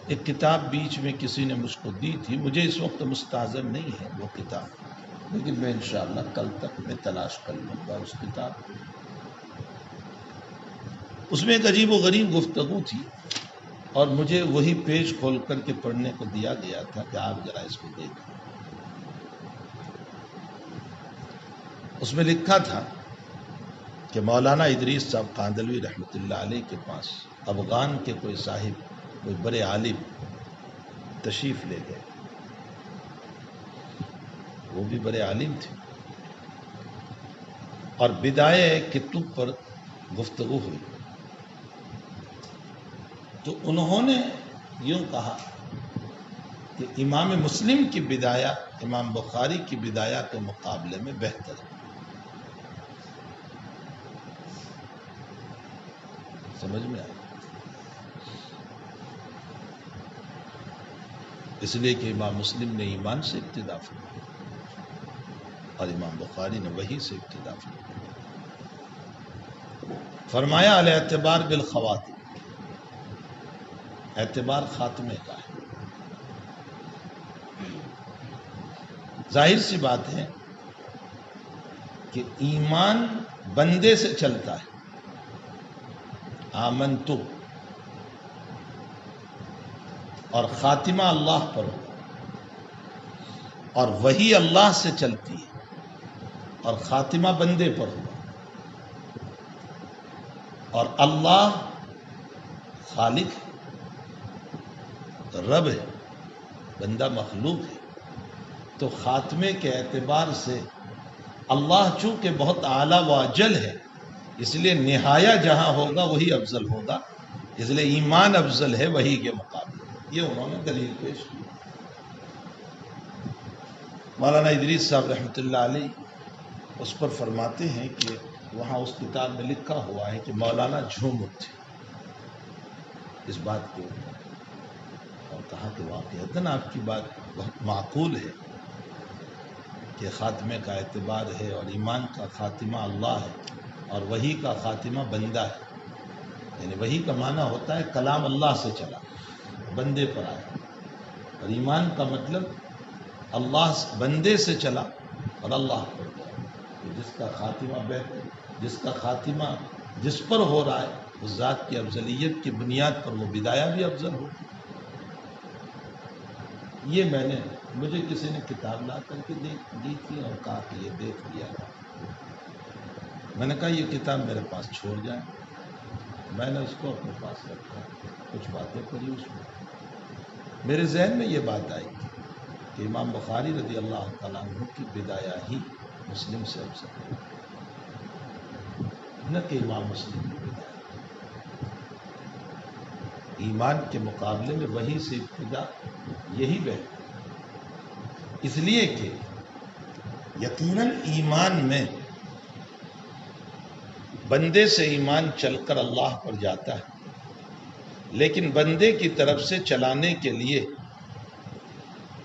ایک کتاب بیچ میں کسی نے مجھ کو دی تھی، مجھے اس وقت مستحضر نہیں ہے وہ کتاب، لیکن میں انشاءاللہ کل تک میں تلاش کر لوں گا اس کتاب کو۔ اس میں ایک عجیب و غریب گفتگو تھی اور مجھے وہی پیج کھول کر کے پڑھنے کو دیا گیا تھا کہ آپ ذرا اس کو دیکھیں۔ اس میں لکھا تھا کہ مولانا ادریس صاحب کاندلوی رحمۃ اللہ علیہ کے پاس افغان کے کوئی صاحب، کوئی بڑے عالم تشریف لے گئے، وہ بھی بڑے عالم تھے، اور بدایہ کتب پر گفتگو ہوئی، تو انہوں نے یوں کہا کہ امام مسلم کی بدایہ امام بخاری کی بدایہ کے مقابلے میں بہتر ہے۔ سمجھ میں آیا؟ اس لیے کہ امام مسلم نے ایمان سے ابتدا فرمائی اور امام بخاری نے وحی سے ابتدا فرمایا علی اعتبار بالخواتم، اعتبار خاتمے کا ہے۔ ظاہر سی بات ہے کہ ایمان بندے سے چلتا ہے، آمنتو، اور خاتمہ اللہ پر ہو، اور وہی اللہ سے چلتی ہے اور خاتمہ بندے پر ہو، اور اللہ خالق ہے، رب ہے، بندہ مخلوق ہے، تو خاتمے کے اعتبار سے اللہ چونکہ بہت اعلیٰ و اجل ہے، اس لیے نہایہ جہاں ہوگا وہی افضل ہوگا، اس لیے ایمان افضل ہے وحی کے مقابلے۔ یہ انہوں نے دلیل پیش کی۔ مولانا ادریس صاحب رحمۃ اللہ علیہ اس پر فرماتے ہیں کہ وہاں اس کتاب میں لکھا ہوا ہے کہ مولانا جھوم اٹھے اس بات کے اوپر، اور کہا کہ واقعتاً آپ کی بات بہت معقول ہے کہ خاتمے کا اعتبار ہے اور ایمان کا خاتمہ اللہ ہے اور وحی کا خاتمہ بندہ ہے، یعنی وحی کا معنی ہوتا ہے کلام اللہ سے چلا بندے پر آیا، اور ایمان کا مطلب اللہ بندے سے چلا اور اللہ پر گیا، جس کا خاتمہ بہتر، جس کا خاتمہ جس پر ہو رہا ہے اس ذات کی افضلیت کی بنیاد پر وہ بدایہ بھی افضل ہو۔ یہ مجھے کسی نے کتاب لا کر کے دی تھی اور کہا کہ یہ دیکھ لیا جائے۔ میں نے کہا یہ کتاب میرے پاس چھوڑ جائے، میں نے اس کو اپنے پاس رکھا، کچھ باتیں پڑھی اس میں، میرے ذہن میں یہ بات آئی کہ امام بخاری رضی اللہ تعالیٰ عنہ کی بدایہ ہی مسلم سے افضل ہے، نہ کہ امام مسلم کی بدایہ۔ ایمان کے مقابلے میں وحی سے ابتدا یہی بہتر، اس لیے کہ یقیناً ایمان میں بندے سے ایمان چل کر اللہ پر جاتا ہے، لیکن بندے کی طرف سے چلانے کے لیے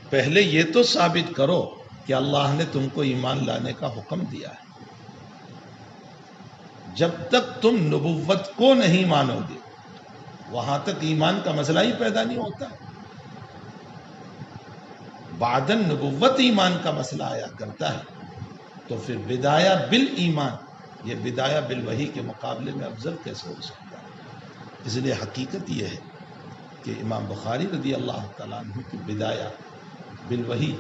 پہلے یہ تو ثابت کرو کہ اللہ نے تم کو ایمان لانے کا حکم دیا ہے۔ جب تک تم نبوت کو نہیں مانو گے وہاں تک ایمان کا مسئلہ ہی پیدا نہیں ہوتا۔ بعد نبوت ایمان کا مسئلہ آیا کرتا ہے، تو پھر بدایہ بالایمان، یہ بدایہ بالوحی کے مقابلے میں افضل کیسے ہو سکتا ہے؟ اس لیے حقیقت یہ ہے کہ امام بخاری رضی اللہ تعالیٰ عنہ کی بدایہ بالوحی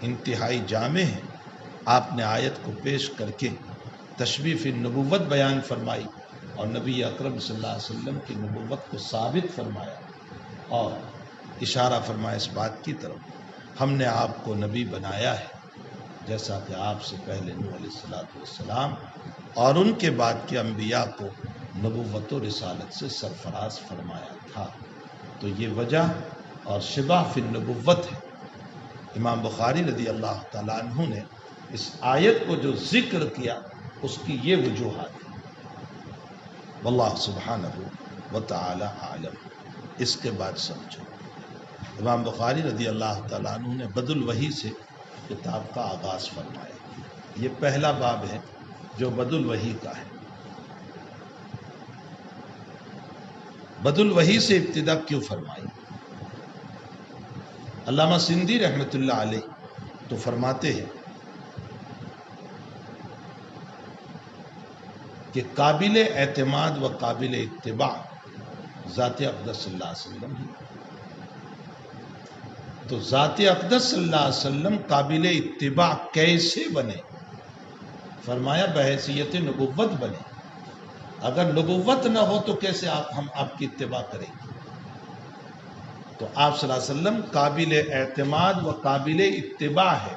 انتہائی جامع ہے۔ آپ نے آیت کو پیش کر کے تشبیہ فی النبوت بیان فرمائی اور نبی اکرم صلی اللہ علیہ وسلم کی نبوت کو ثابت فرمایا اور اشارہ فرمایا اس بات کی طرف ہم نے آپ کو نبی بنایا ہے جیسا کہ آپ سے پہلے نوح علیہ السلام اور ان کے بعد کے انبیاء کو نبوت و رسالت سے سرفراز فرمایا تھا۔ تو یہ وجہ اور شبہ فی النبوت ہے۔ امام بخاری رضی اللہ تعالیٰ عنہ نے اس آیت کو جو ذکر کیا اس کی یہ وجوہات ہیں۔ واللہ سبحانہ وتعالی عالم۔ اس کے بعد سمجھو، امام بخاری رضی اللہ تعالیٰ عنہ نے بدء الوحی سے کتاب کا آغاز فرمایا۔ یہ پہلا باب ہے جو بدء الوحی کا ہے۔ بدء الوحی سے ابتدا کیوں فرمائی؟ علامہ سندھی رحمۃ اللہ علیہ تو فرماتے ہیں کہ قابل اعتماد و قابل اتباع ذات اقدس صلی اللہ علیہ وسلم ہے۔ تو ذات اقدس صلی اللہ علیہ وسلم قابل اتباع کیسے بنے؟ فرمایا بحیثیت نبوت بنے۔ اگر نبوت نہ ہو تو کیسے ہم آپ کی اتباع کریں گے؟ تو آپ صلی اللہ علیہ وسلم قابل اعتماد و قابل اتباع ہے،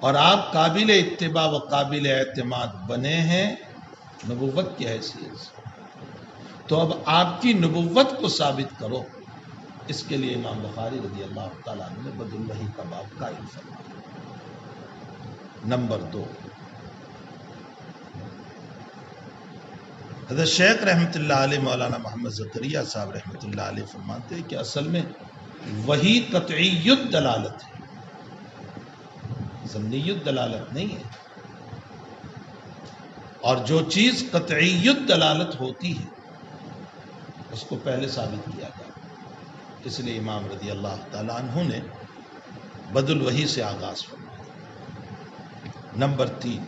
اور آپ قابل اتباع و قابل اعتماد بنے ہیں نبوت کی حیثیت سے۔ تو اب آپ کی نبوت کو ثابت کرو، اس کے لیے امام بخاری رضی اللہ تعالیٰ عنہ نے بدء الوحی کا باب قائم فرمایا۔ نمبر 2، حضرت شیخ رحمۃ اللہ علیہ مولانا محمد زکریہ صاحب رحمۃ اللہ علیہ فرماتے ہیں کہ اصل میں وحی قطعی الدلالت ہے، ظنی الدلالت نہیں ہے۔ اور جو چیز قطعی الدلالت ہوتی ہے اس کو پہلے ثابت کیا گیا، اس لیے امام رضی اللہ تعالیٰ عنہ نے بدء الوحی سے آغاز فرمایا۔ نمبر 3،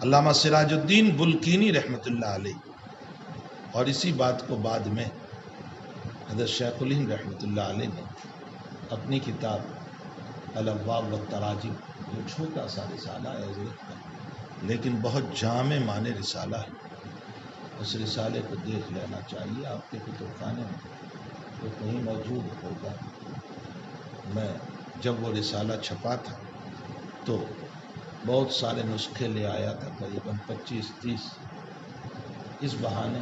علامہ سراج الدین بلقینی رحمۃ اللہ علیہ، اور اسی بات کو بعد میں حضرت شیخ الہند رحمۃ اللہ علیہ نے اپنی کتاب الابواب والتراجم، جو چھوٹا سا رسالہ ہے حضرت کا، لیکن بہت جامع معنی رسالہ ہے، اس رسالے کو دیکھ لینا چاہیے۔ آپ کے کتب خانے میں وہ کہیں موجود ہوگا۔ میں جب وہ رسالہ چھپا تھا تو بہت سارے نسخے لے آیا تھا، قریباً 25-30، اس بہانے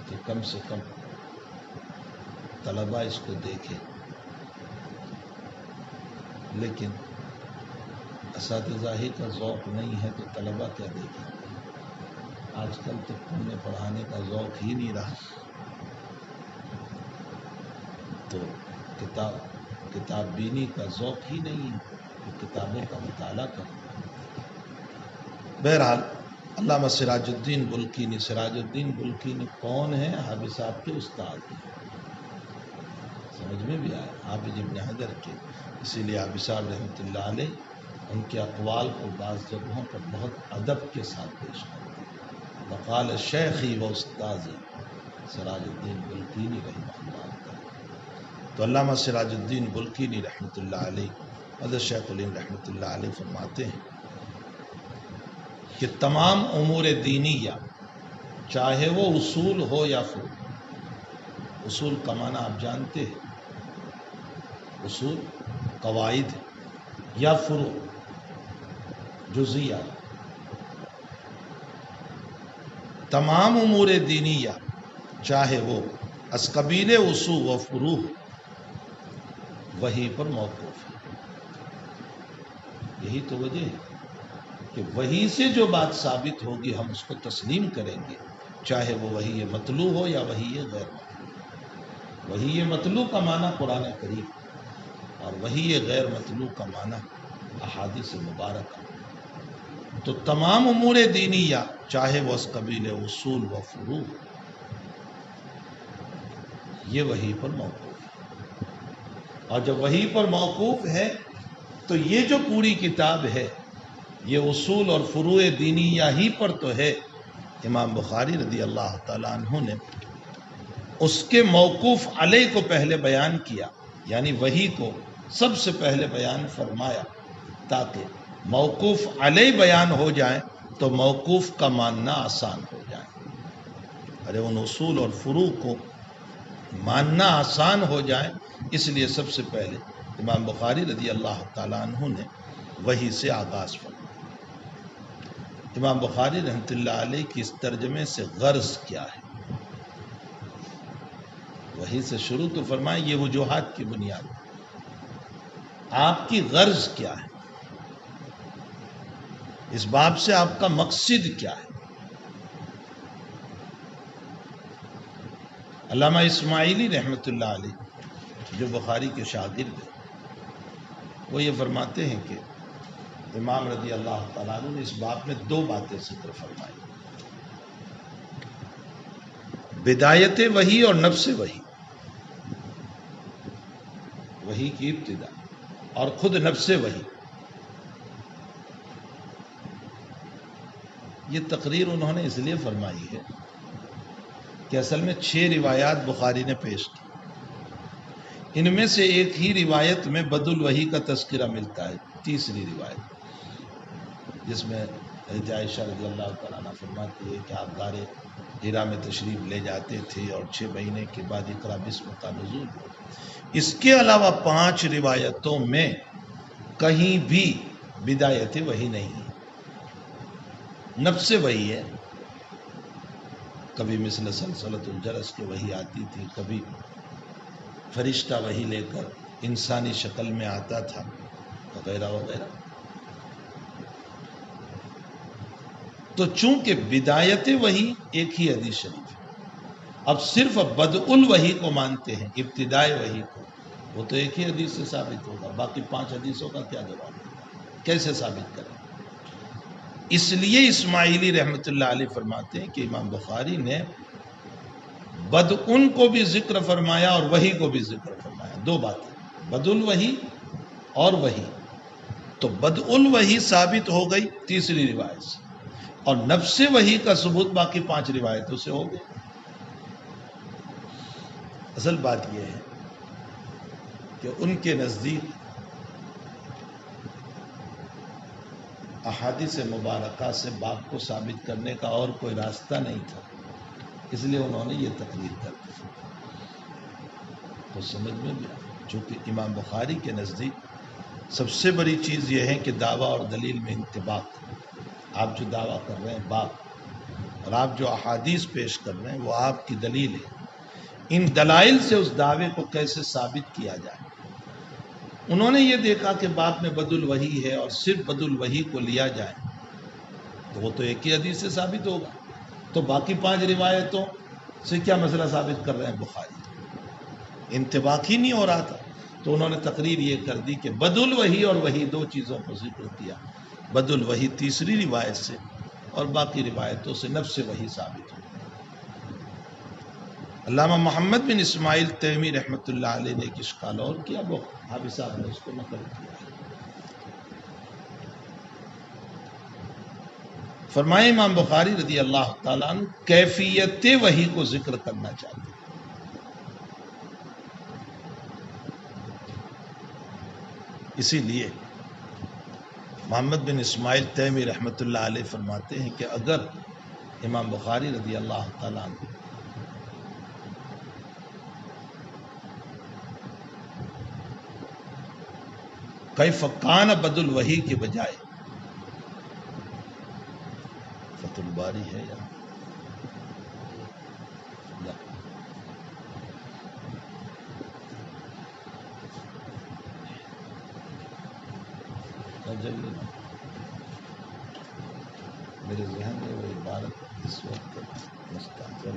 کہ کم سے کم طلبہ اس کو دیکھیں، لیکن اساتذہ ہی کا ذوق نہیں ہے تو طلبہ کیا دیکھیں؟ آج کل تو پڑھنے پڑھانے کا ذوق ہی نہیں رہا، تو کتاب بینی کا ذوق ہی نہیں ہے کہ کتابوں کا مطالعہ کریں۔ بہرحال علامہ سراج الدین بلقینی، سراج الدین بلقینی کون ہیں؟ حافظ صاحب کے استاد ہیں، سمجھ میں بھی آیا، حافظ ابن حجر کے۔ اسی لیے حافظ صاحب رحمۃ اللہ علیہ ان کے اقوال کو بعض جگہوں پر بہت ادب کے ساتھ پیش کرتے ہیں۔ وقال شیخی و استاذی سراج الدین بلقینی رحمۃ اللہ علیہ۔ تو علامہ سراج الدین بلقینی رحمۃ اللہ علیہ، حضرت شیخ الہند رحمۃ اللہ علیہ فرماتے ہیں کہ تمام امور دینیہ، چاہے وہ اصول ہو یا فروع، اصول کا معنی آپ جانتے ہیں، اصول قواعد یا فروع جزیات، تمام امور دینیہ چاہے وہ از قبیل اصول و فروع وحی پر موقوف ہے۔ یہی تو وجہ ہے کہ وحی سے جو بات ثابت ہوگی ہم اس کو تسلیم کریں گے، چاہے وہ وحی مطلوع ہو یا وحی غیر مطلوع۔ وحی مطلوع کا معنی قرآن کریم، اور وحی غیر مطلوع کا معنی احادیث مبارکہ۔ تو تمام امور دینیہ چاہے وہ اس قبیل اصول و فروع، یہ وحی پر موقوف ہے۔ اور جب وحی پر موقوف ہے تو یہ جو پوری کتاب ہے یہ اصول اور فروع دینیہ ہی پر تو ہے۔ امام بخاری رضی اللہ تعالیٰ عنہ نے اس کے موقوف علیہ کو پہلے بیان کیا، یعنی وحی کو سب سے پہلے بیان فرمایا، تاکہ موقوف علیہ بیان ہو جائے تو موقوف کا ماننا آسان ہو جائے۔ ارے ان اصول اور فروع کو ماننا آسان ہو جائے، اس لیے سب سے پہلے امام بخاری رضی اللہ تعالیٰ عنہ نے وحی سے آغاز فرمایا۔ امام بخاری رحمۃ اللہ علیہ کی اس ترجمے سے غرض کیا ہے؟ وحی سے شروع تو فرمائے، یہ وجوہات کی بنیاد، آپ کی غرض کیا ہے؟ اس باب سے آپ کا مقصد کیا ہے؟ علامہ اسماعیلی رحمۃ اللہ علیہ جو بخاری کے شاگرد ہیں، وہ یہ فرماتے ہیں کہ امام رضی اللہ تعالیٰ عنہ نے اس باب میں دو باتیں ذکر فرمائی: بدایت وحی اور نفس وحی، وحی کی ابتدا اور خود نفس وحی۔ یہ تقریر انہوں نے اس لیے فرمائی ہے کہ اصل میں 6 روایات بخاری نے پیش کی، ان میں سے ایک ہی روایت میں بد الوحی کا تذکرہ ملتا ہے، تیسری روایت، جس میں عائشہ رضی اللہ تعالیٰ عنہ فرماتی ہے کہ آپ غار حرا میں تشریف لے جاتے تھے اور 6 مہینے کے بعد اقرا بسم کا نزول ہو۔ اس کے علاوہ 5 روایتوں میں کہیں بھی بدایت وحی نہیں ہے، نفس وحی ہے۔ کبھی مثل سلسلۃ الجرس کی وحی آتی تھی، کبھی فرشتہ وحی لے کر انسانی شکل میں آتا تھا، وغیرہ وغیرہ۔ تو چونکہ بدایت وحی ایک ہی حدیث شریف ہے، اب صرف بدء الوحی کو مانتے ہیں، ابتدائے وحی کو، وہ تو ایک ہی حدیث سے ثابت ہوگا، باقی 5 حدیثوں کا کیا جواب ہوگا؟ کیسے ثابت کریں؟ اس لیے اسماعیلی رحمۃ اللہ علیہ فرماتے ہیں کہ امام بخاری نے بدء کو بھی ذکر فرمایا اور وحی کو بھی ذکر فرمایا، دو باتیں، بدء الوحی اور وحی۔ تو بدء الوحی ثابت ہو گئی تیسری روایت سے، اور نفس وحی کا ثبوت باقی 5 روایتوں سے ہو گیا۔ اصل بات یہ ہے کہ ان کے نزدیک احادیث مبارکہ سے باب کو ثابت کرنے کا اور کوئی راستہ نہیں تھا، اس لیے انہوں نے یہ تقریر کر دی۔ تو سمجھ میں بھی چونکہ امام بخاری کے نزدیک سب سے بڑی چیز یہ ہے کہ دعویٰ اور دلیل میں انطباق۔ آپ جو دعویٰ کر رہے ہیں باب، اور آپ جو احادیث پیش کر رہے ہیں وہ آپ کی دلیل ہے، ان دلائل سے اس دعوے کو کیسے ثابت کیا جائے۔ انہوں نے یہ دیکھا کہ باب میں بد الوحی ہے اور صرف بد الوحی کو لیا جائے تو وہ تو ایک ہی حدیث سے ثابت ہوگا، تو باقی 5 روایتوں سے کیا مسئلہ ثابت کر رہے ہیں بخاری؟ انطباق ہی نہیں ہو رہا تھا۔ تو انہوں نے تقریر یہ کر دی کہ بد الوحی اور وحی دو چیزوں کو ذکر کیا، بد الوحی تیسری روایت سے اور باقی روایتوں سے نفس وحی ثابت ہو۔ علامہ محمد بن اسماعیل تیمی رحمۃ اللہ علیہ نے ایک اشکال اور کیا، وہ حافظ صاحب نے اس کو نقل کیا ہے۔ فرمائے امام بخاری رضی اللہ تعالیٰ عنہ کیفیت وحی کو ذکر کرنا چاہتے ہیں، اسی لیے محمد بن اسماعیل تیمی رحمۃ اللہ علیہ فرماتے ہیں کہ اگر امام بخاری رضی اللہ تعالیٰ عنہ کیف کان بد الوحی کے بجائے، فتح الباری ہے یا میرے ذہن میں وہ عبارت اس وقت مستحضر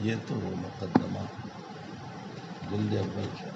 یہ تو وہ مقدمہ جلد اول ہے۔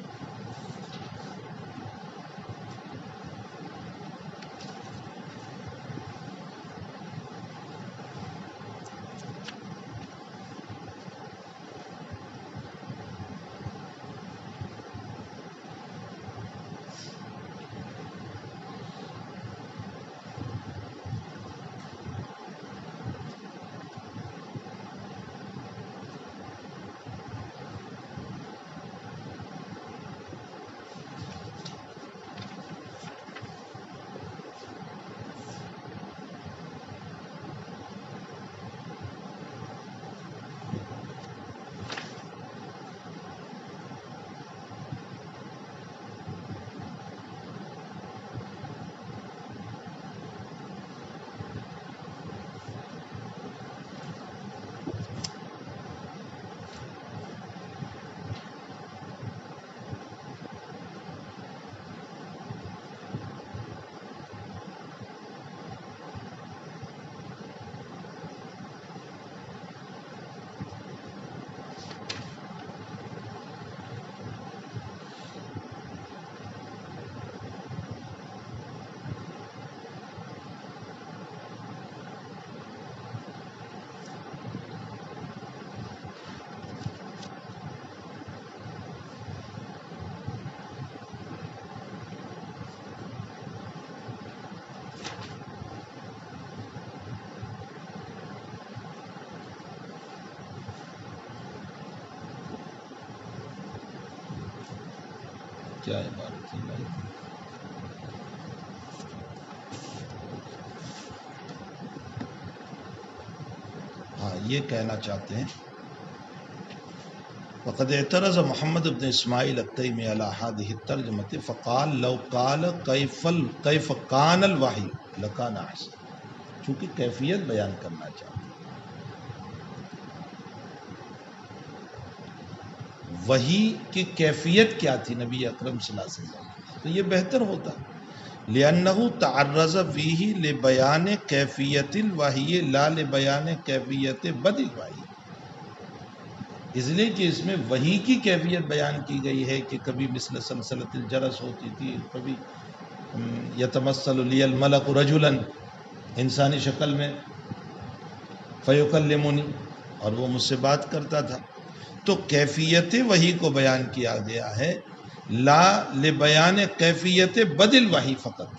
کیا عبارت ہے بھائی؟ ہاں یہ کہنا چاہتے ہیں وقد اعترض محمد بن اسماعیل التیمی علی هذه الترجمة فقال لو قال کیف کان الوحی لکان احسن، چونکہ کیفیت بیان کرنا چاہتے ہیں، وحی کی کیفیت کیا تھی نبی اکرم صلی اللہ علیہ وسلم، تو یہ بہتر ہوتا، لأنه تعرض فيه لبیان کیفیت الوحی لا لبیان کیفیت بدء الوحی، اس لیے کہ اس میں وحی کی کیفیت بیان کی گئی ہے کہ کبھی مثل سلسلۃ الجرس ہوتی تھی، کبھی یتمثل لی الملک رجلا، انسانی شکل میں، فیکلمنی، اور وہ مجھ سے بات کرتا تھا، تو کیفیت وحی کو بیان کیا گیا ہے، لا لبیان کیفیت بدء الوحی فقط۔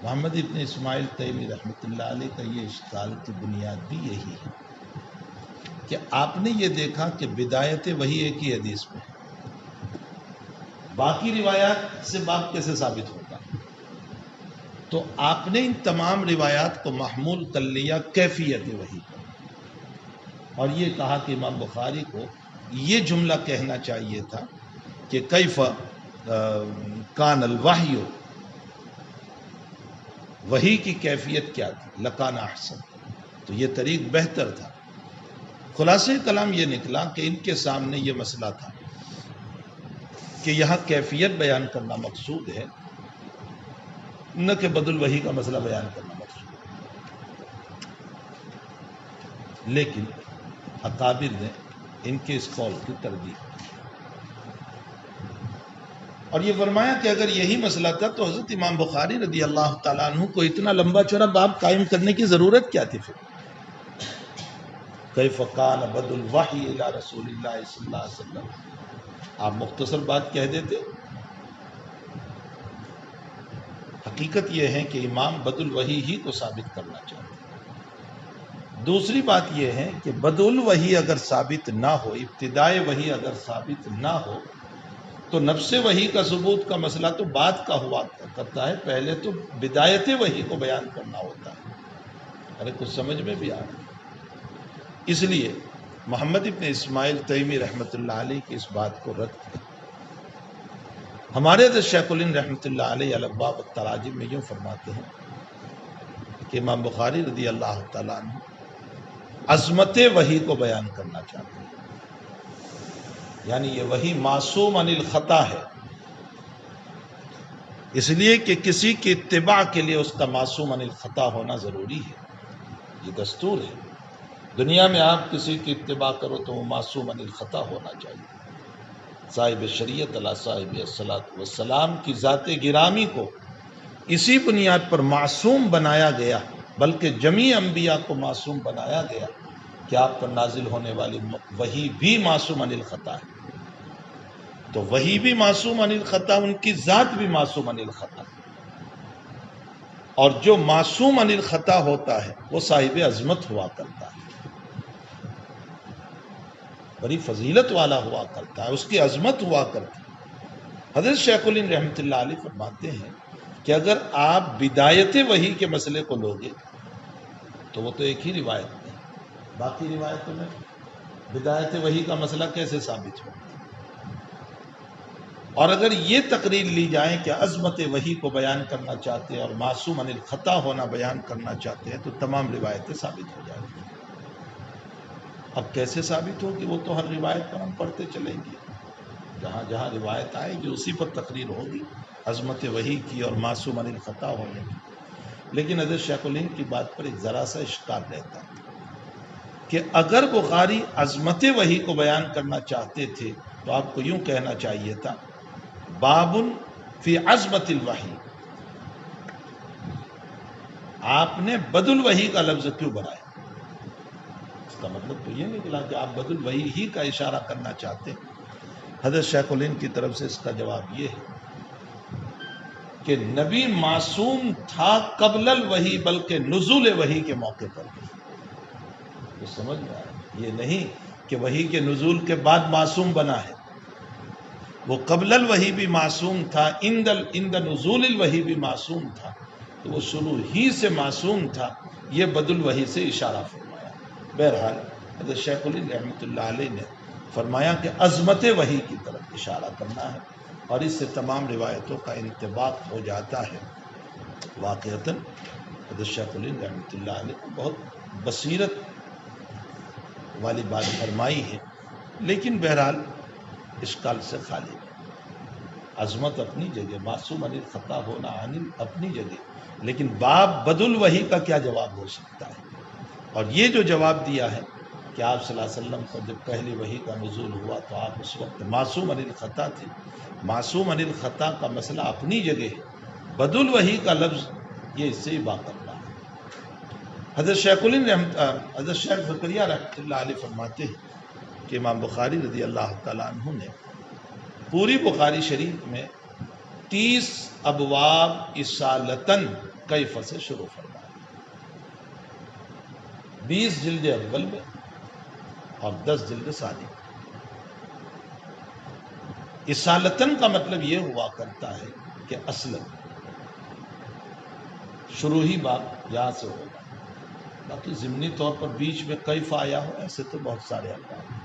محمد ابن اسماعیل تیمی رحمۃ اللہ علیہ کا یہ اشکال کی بنیاد بھی یہی ہے کہ آپ نے یہ دیکھا کہ بدایت وحی ایک ہی حدیث میں ہے، باقی روایات سے باب کیسے ثابت ہوگا؟ تو آپ نے ان تمام روایات کو محمول کر لیا کیفیت وحی پر، اور یہ کہا کہ امام بخاری کو یہ جملہ کہنا چاہیے تھا کہ کیف کان الوحی، وحی کی کیفیت کیا تھی، لکان احسن، تو یہ طریق بہتر تھا۔ خلاصہ کلام یہ نکلا کہ ان کے سامنے یہ مسئلہ تھا کہ یہاں کیفیت بیان کرنا مقصود ہے، نہ کہ بدء الوحی کا مسئلہ بیان کرنا مقصود ہے، لیکن اکابر نے ان کے اس قول کی تردید، اور یہ فرمایا کہ اگر یہی مسئلہ تھا تو حضرت امام بخاری رضی اللہ تعالیٰ عنہ کو اتنا لمبا چوڑا باب قائم کرنے کی ضرورت کیا تھی پھر؟ کیف کان بدء الوحی الی رسول اللہ صلی اللہ علیہ وسلم، آپ مختصر بات کہہ دیتے۔ حقیقت یہ ہے کہ امام بدء الوحی ہی کو ثابت کرنا چاہتے ہیں۔ دوسری بات یہ ہے کہ بدء الوحی اگر ثابت نہ ہو، ابتدائے وحی اگر ثابت نہ ہو، تو نفس وحی کا ثبوت کا مسئلہ تو بعد کا ہوا کرتا ہے، پہلے تو بدایت وحی کو بیان کرنا ہوتا ہے۔ ارے کچھ سمجھ میں بھی آ رہا ہے۔ اس لیے محمد ابن اسماعیل تیمی رحمۃ اللہ علیہ کی اس بات کو رد کیا۔ ہمارے حضرت شیخ الہند رحمۃ اللہ علیہ الابواب التراجم میں یوں فرماتے ہیں کہ امام بخاری رضی اللہ تعالیٰ عنہ عظمت وحی کو بیان کرنا چاہتے ہیں، یعنی یہ وحی معصوم عن الخطا ہے، اس لیے کہ کسی کی اتباع کے لیے اس کا معصوم عن الخطا ہونا ضروری ہے، یہ دستور ہے۔ دنیا میں آپ کسی کی اتباع کرو تو وہ معصوم عن الخطا ہونا چاہیے۔ صاحب شریعت علیہ صاحب الصلاۃ والسلام کی ذات گرامی کو اسی بنیاد پر معصوم بنایا گیا، بلکہ جمیع انبیاء کو معصوم بنایا گیا کہ آپ پر نازل ہونے والی وحی بھی معصوم عن الخطا ہے، تو وحی بھی معصوم عن الخطا، ان کی ذات بھی معصوم عن الخطا، اور جو معصوم عن الخطا ہوتا ہے وہ صاحب عظمت ہوا کرتا ہے، بڑی فضیلت والا ہوا کرتا ہے، اس کی عظمت ہوا کرتی ہے۔ حضرت شیخ الہند رحمۃ اللہ علیہ فرماتے ہیں کہ اگر آپ بدایت وحی کے مسئلے کو لوگے تو وہ تو ایک ہی روایت ہے، باقی روایتوں میں بدایت وحی کا مسئلہ کیسے ثابت ہو؟ اور اگر یہ تقریر لی جائے کہ عظمت وحی کو بیان کرنا چاہتے ہیں اور معصوم عن الخطا ہونا بیان کرنا چاہتے ہیں تو تمام روایتیں ثابت ہو جائیں گی۔ اب کیسے ثابت ہوگی؟ وہ تو ہر روایت پر ہم پڑھتے چلیں گے، جہاں جہاں روایت آئے گی اسی پر تقریر ہوگی عظمت وحی کی اور معصوم عن الخطا ہونے کی۔ لیکن حضرت شیخ الہند کی بات پر ایک ذرا سا اشکال رہتا ہے کہ اگر بخاری عظمت وحی کو بیان کرنا چاہتے تھے تو آپ کو یوں کہنا چاہیے تھا باب فی عظمت الوحی، آپ نے بدء الوحی کا لفظ کیوں بنایا؟ اس کا مطلب تو یہ نکلا کہ آپ بدء الوحی ہی کا اشارہ کرنا چاہتے ہیں۔ حضرت شیخ الہند کی طرف سے اس کا جواب یہ ہے کہ نبی معصوم تھا قبل الوحی، بلکہ نزول وحی کے موقع پر بھی، تو سمجھ میں آیا یہ نہیں کہ وحی کے نزول کے بعد معصوم بنا ہے، وہ قبل الوحی بھی معصوم تھا، عند نزول الوحی بھی معصوم تھا، تو وہ شروع ہی سے معصوم تھا، یہ بد الوحی سے اشارہ فرمایا۔ بہرحال حضرت شیخ الہند رحمۃ اللہ علیہ نے فرمایا کہ عظمت وحی کی طرف اشارہ کرنا ہے، اور اس سے تمام روایتوں کا انطباق ہو جاتا ہے۔ واقعتاً حضرت شیخ الہند رحمۃ اللہ علیہ نے بہت بصیرت والی بات فرمائی ہے، لیکن بہرحال اشکال سے خالی ہے۔ عظمت اپنی جگہ، معصوم عن الخطا ہونا اپنی جگہ، لیکن باب بد الوحی کا کیا جواب ہو سکتا ہے؟ اور یہ جو جواب دیا ہے کہ آپ صلی اللہ علیہ وسلم کو جب پہلی وحی کا نزول ہوا تو آپ اس وقت معصوم عن الخطا تھے، معصوم عن الخطا کا مسئلہ اپنی جگہ ہے، بد الوحی کا لفظ یہ اس سے ہی باقاعدہ ہے۔ حضرت شیخ زکریا رحمۃ اللہ علیہ فرماتے ہیں کہ امام بخاری رضی اللہ تعالیٰ عنہ نے پوری بخاری شریف میں 30 ابواب اصالتاً کیف سے شروع فرمایا، 20 جلد اول میں اور 10 جلد ثانی۔ اصالتاً کا مطلب یہ ہوا کرتا ہے کہ اصلاً شروع ہی باب یہاں سے ہوگا، باقی ضمنی طور پر بیچ میں کیف آیا ہو ایسے تو بہت سارے الفاظ ہیں،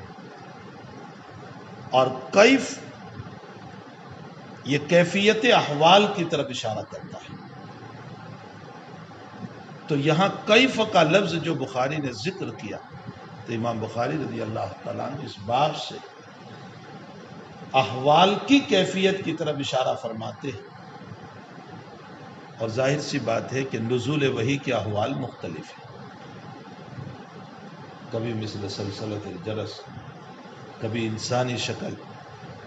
اور کیف یہ کیفیت احوال کی طرف اشارہ کرتا ہے، تو یہاں کیف کا لفظ جو بخاری نے ذکر کیا تو امام بخاری رضی اللہ تعالیٰ نے اس باب سے احوال کی کیفیت کی طرف اشارہ فرماتے ہیں، اور ظاہر سی بات ہے کہ نزول وحی کے احوال مختلف ہیں، کبھی مثل سلسلۃ الجرس، کبھی انسانی شکل،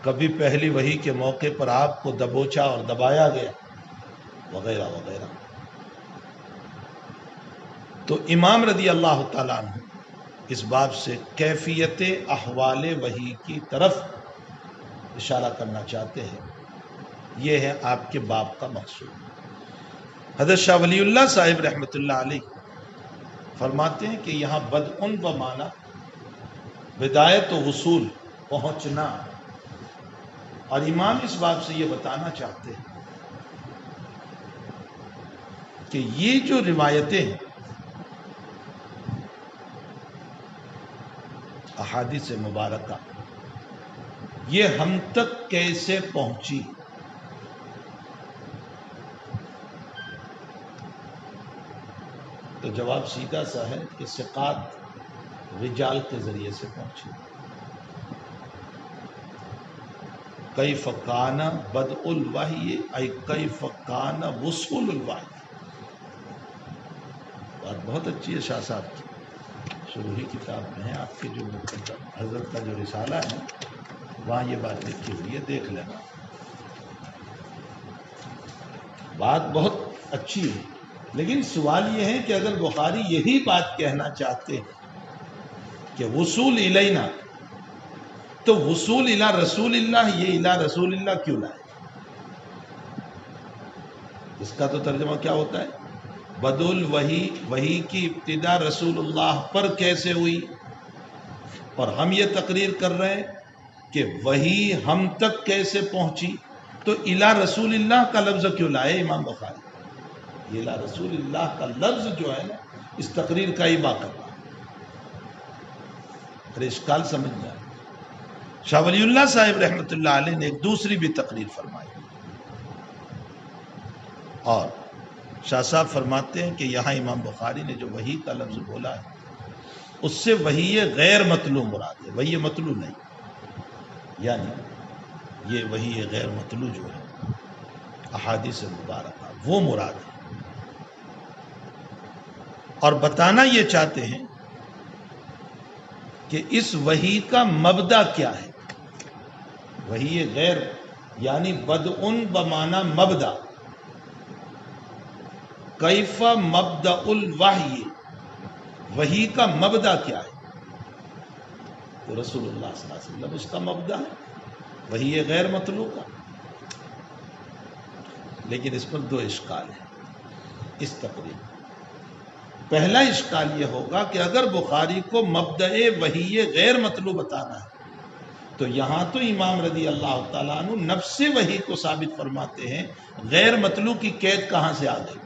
کبھی پہلی وحی کے موقع پر آپ کو دبوچا اور دبایا گیا، وغیرہ وغیرہ۔ تو امام رضی اللہ تعالیٰ عنہ اس باب سے کیفیت احوال وحی کی طرف اشارہ کرنا چاہتے ہیں، یہ ہے آپ کے باب کا مقصود۔ حضرت شاہ ولی اللہ صاحب رحمۃ اللہ علیہ فرماتے ہیں کہ یہاں بدء بمعنی بدایت و وصول، پہنچنا، اور امام اس باب سے یہ بتانا چاہتے ہیں کہ یہ جو روایتیں ہیں، احادیث مبارکہ، یہ ہم تک کیسے پہنچی؟ تو جواب سیدھا سا ہے کہ ثقات رجال کے ذریعے سے پہنچی۔ کیف کان بدء الوحی ای کیف کان وصول الوحی۔ بات بہت اچھی ہے شاہ صاحب کی، شروعی کتاب میں ہے آپ کے جو حضرت کا جو رسالہ ہے وہاں یہ بات لکھی ہوئی ہے، دیکھ لینا، بات بہت اچھی ہے۔ لیکن سوال یہ ہے کہ اگر بخاری یہی بات کہنا چاہتے ہیں کہ وصول الینا، تو وصول الی رسول اللہ، یہ الی رسول اللہ کیوں لائے؟ اس کا تو ترجمہ کیا ہوتا ہے؟ بدء الوحی، وحی کی ابتدا رسول اللہ پر کیسے ہوئی؟ اور ہم یہ تقریر کر رہے ہیں کہ وحی ہم تک کیسے پہنچی، تو الی رسول اللہ کا لفظ کیوں لائے امام بخاری؟ یہ الی رسول اللہ کا لفظ جو ہے نا، اس تقریر کا ہی باقی ہے۔ ارے اشکال سمجھ جائے۔ شاہ ولی اللہ صاحب رحمۃ اللہ علیہ نے ایک دوسری بھی تقریر فرمائی، اور شاہ صاحب فرماتے ہیں کہ یہاں امام بخاری نے جو وحی کا لفظ بولا ہے اس سے وحی غیر مطلوع مراد ہے، وحی مطلوع نہیں، یعنی یہ وحی غیر مطلوع جو ہے احادیث مبارکہ وہ مراد ہے، اور بتانا یہ چاہتے ہیں کہ اس وحی کا مبدا کیا ہے۔ وحی غیر یعنی بدء بمعنی مبدا، کیف مبدأ الوحی، وحی کا مبدا کیا ہے؟ تو رسول اللہ صلی اللہ علیہ وسلم اس کا مبدا ہے، وحی غیر مطلوع کا۔ لیکن اس پر دو اشکال ہیں اس تقریر میں۔ پہلا اشکال یہ ہوگا کہ اگر بخاری کو مبدأ وحی غیر مطلوع بتانا ہے تو یہاں تو امام رضی اللہ تعالیٰ عنہ نفس وحی کو ثابت فرماتے ہیں، غیر مطلوع کی قید کہاں سے آ گئی؟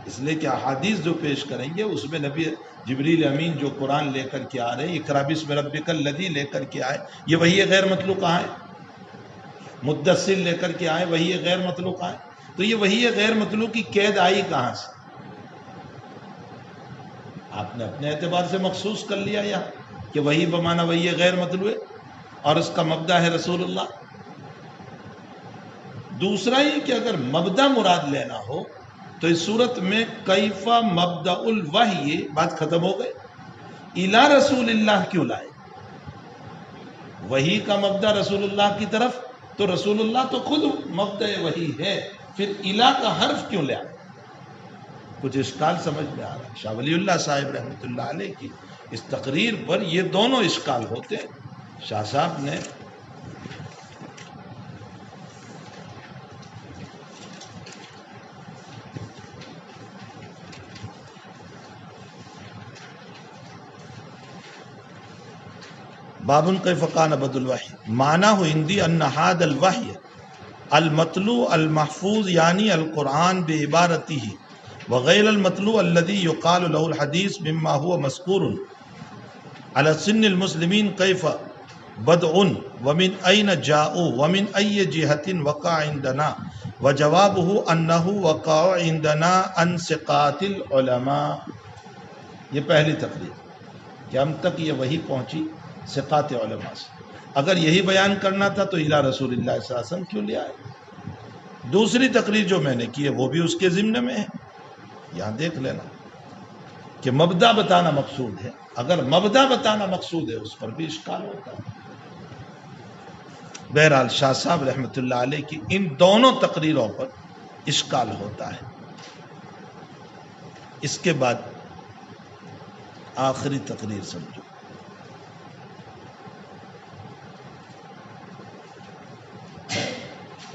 اس لیے کہ احادیث جو پیش کریں گے اس میں نبی جبریل امین جو قرآن لے کر کے آ رہے ہیں، اقرأ باسم ربک الذی لے کر کے آئے، یہ وحی غیر مطلوع کہاں ہے؟ مدثر لے کر کے آئے، وحی غیر مطلوع کہاں ہے؟ تو یہ وحی غیر مطلوع کی قید آئی کہاں سے؟ آپ نے اپنے اعتبار سے مخصوص کر لیا یہاں کہ وحی بمانا وحی غیر مطلوع ہے اور اس کا مبدأ ہے رسول اللہ۔ دوسرا یہ کہ اگر مبدأ مراد لینا ہو تو اس صورت میں کیف مبدأ الوحی، بات ختم ہو گئی، الی رسول اللہ کیوں لائے؟ وحی کا مبدأ رسول اللہ کی طرف، تو رسول اللہ تو خود مبدأ وحی ہے، پھر الی کا حرف کیوں لے آئے؟ کچھ اشکال سمجھ میں آ رہا ہے۔ شاہ ولی اللہ صاحب رحمۃ اللہ علیہ کی اس تقریر پر یہ دونوں اشکال ہوتے ہیں۔ شاہ صاحب نے باب کیف کان بدء الوحی معناه عندی ان هذا الوحی المطلوع المحفوظ یعنی القرآن بعبارته وغیر المطلوع الذي يقال له الحديث مما هو مذکور على سن المسلمین کیف بدء ومن أين جاءوا ومن أي جهة وقع عندنا وجوابه أنه وقع عندنا عن ثقات العلماء۔ یہ پہلی تقریر کہ ہم تک یہ وحی پہنچی ثقات علماء سے، اگر یہی بیان کرنا تھا تو الی رسول اللہ صلی اللہ علیہ وسلم کیوں لے آئے؟ دوسری تقریر جو میں نے کی ہے وہ بھی اس کے ضمن میں ہے، یہاں دیکھ لینا کہ مبدأ بتانا مقصود ہے، اگر مبدأ بتانا مقصود ہے اس پر بھی اشکال ہوتا ہے۔ بہرحال شاہ صاحب رحمۃ اللہ علیہ کی ان دونوں تقریروں پر اشکال ہوتا ہے۔ اس کے بعد آخری تقریر سمجھو۔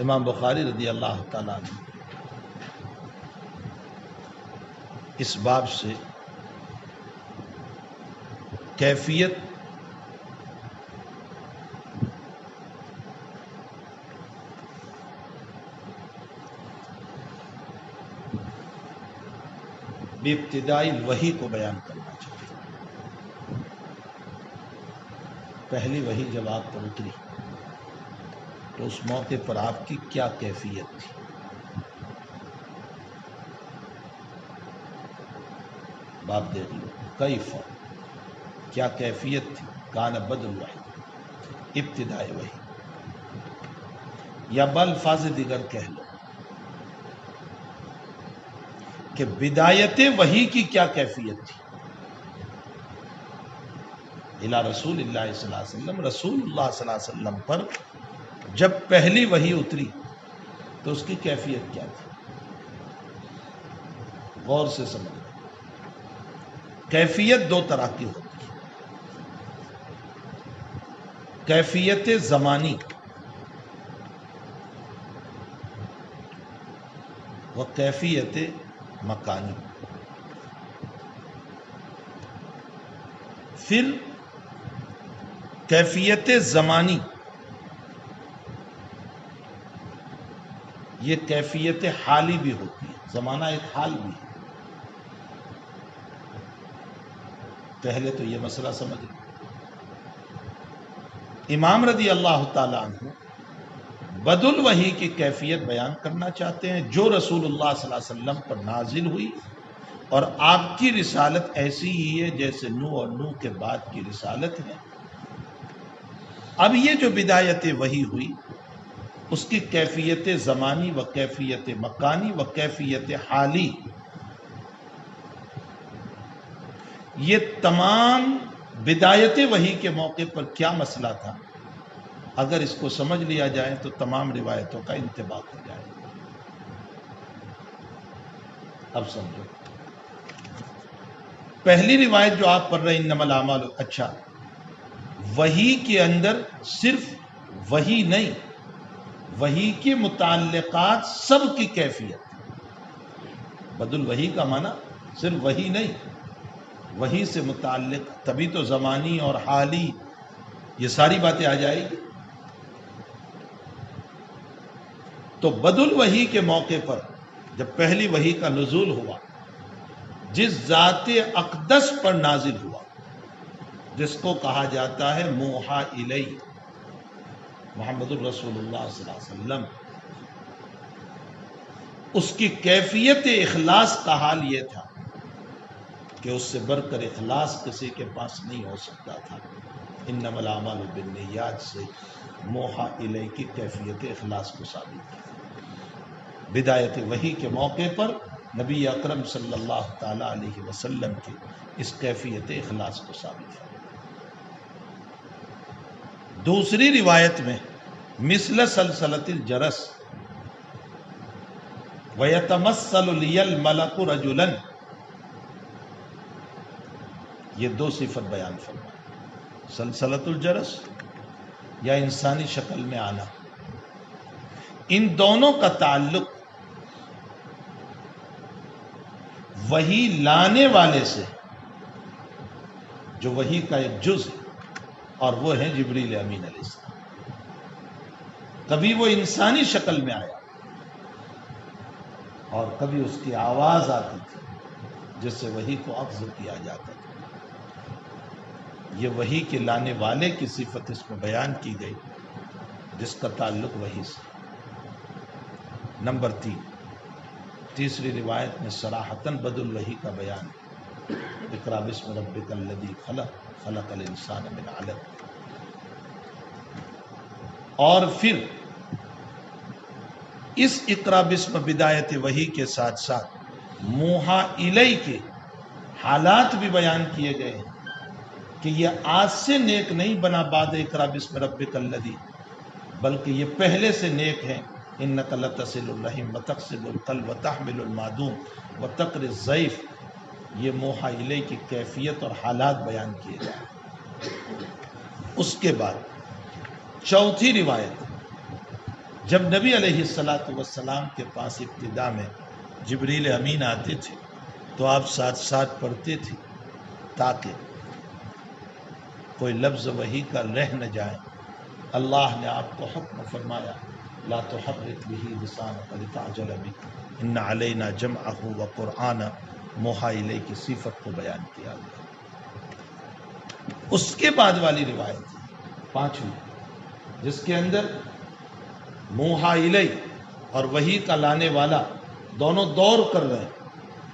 امام بخاری رضی اللہ تعالیٰ عنہ اس باب سے کیفیت بھی ابتدائی وحی کو بیان کرنا چاہیے۔ پہلی وحی جب آپ پر اتری تو اس موقع پر آپ کی کیا کیفیت تھی؟ باب دیکھ لو، کیف کیا کیفیت تھی؟ کان بدء الوحی ابتدائی وحی، یا بالفاظ دیگر کہہ لو کہ بدایت وحی کی کیا کیفیت تھی؟ الی رسول اللہ صلی اللہ علیہ وسلم، رسول اللہ صلی اللہ علیہ وسلم پر جب پہلی وحی اتری تو اس کی کیفیت کیا تھی؟ غور سے سمجھنا۔ کیفیت دو طرح کی ہوتی ہے، کیفیت زمانی و کیفیت مکانی۔ پھر کیفیت زمانی، یہ کیفیت حالی بھی ہوتی ہے، زمانہ ایک حال بھی ہے۔ پہلے تو یہ مسئلہ سمجھ لیں۔ امام رضی اللہ تعالیٰ عنہ بدء الوحی کی کیفیت بیان کرنا چاہتے ہیں جو رسول اللہ صلی اللہ علیہ وسلم پر نازل ہوئی، اور آپ کی رسالت ایسی ہی ہے جیسے نوح اور نوح کے بعد کی رسالت ہے۔ اب یہ جو بدایت وحی ہوئی اس کی کیفیت زمانی و کیفیت مکانی و کیفیت حالی، یہ تمام بدایت وحی کے موقع پر کیا مسئلہ تھا، اگر اس کو سمجھ لیا جائے تو تمام روایتوں کا انطباق ہو جائے۔ اب سمجھو، پہلی روایت جو آپ پڑھ رہے ہیں انما الاعمال، اچھا وحی کے اندر صرف وحی نہیں، وحی کے متعلقات سب کی کیفیت، بدء الوحی کا معنی صرف وہی نہیں، وہی سے متعلق تبھی تو زمانی اور حالی یہ ساری باتیں آ جائیں گی۔ تو بدل وحی کے موقع پر جب پہلی وحی کا نزول ہوا، جس ذات اقدس پر نازل ہوا، جس کو کہا جاتا ہے موحی الی، محمد الرسول اللہ صلی اللہ علیہ وسلم، اس کی کیفیت اخلاص کا حال یہ تھا کہ اس سے بڑھ کر اخلاص کسی کے پاس نہیں ہو سکتا تھا۔ انما الاعمال بالنیات سے موحی الی کی کیفیت اخلاص کو ثابت کیا۔ بدایت وحی کے موقع پر نبی اکرم صلی اللہ تعالی علیہ وسلم کی اس کیفیت اخلاص کو ثابت کیا۔ دوسری روایت میں مثل سلسلۃ الجرس وَيَتَمَثَّلُ لِيَ الْمَلَكُ رَجُلًا، یہ دو صفت بیان فرمائی، سلسلۃ الجرس یا انسانی شکل میں آنا۔ ان دونوں کا تعلق وحی لانے والے سے، جو وحی کا ایک جز ہے، اور وہ ہے جبریل امین علیہ السلام۔ کبھی وہ انسانی شکل میں آیا اور کبھی اس کی آواز آتی تھی جس سے وحی کو اخذ کیا جاتا تھا۔ یہ وحی کے لانے والے کی صفت اس میں بیان کی گئی جس کا تعلق وحی سے۔ نمبر 3، تیسری روایت میں صراحتاً بدل وحی کا بیان، اقرأ باسم ربک الذی خلق، خلق الانسان من علق۔ اور پھر اس اقرأ باسم بدایت وحی کے ساتھ ساتھ موحی الی کے حالات بھی بیان کیے گئے ہیں کہ یہ آج سے نیک نہیں بنا بعد اقرأ باسم ربک الذی، بلکہ یہ پہلے سے نیک ہیں۔ انک لتصل الرحم وتقصد القلب وتحمل المعدوم وتقری الضیف، یہ موحی الی کی کیفیت اور حالات بیان کیے گئے۔ اس کے بعد چوتھی روایت، جب نبی علیہ السلام کے پاس ابتدا میں جبریل امین آتے تھے تو آپ ساتھ ساتھ پڑھتے تھے تاکہ کوئی لفظ وحی کا رہ نہ جائے۔ اللہ نے آپ کو حکم فرمایا لا تحرک بہ لسانک لتعجل بہ ان علینا جمعہ وقرآنہ، موحی الی کی صفت کو بیان کیا گیا۔ اس کے بعد والی روایت پانچویں، جس کے اندر موحی الی اور وحی کا لانے والا دونوں دور کر رہے ہیں،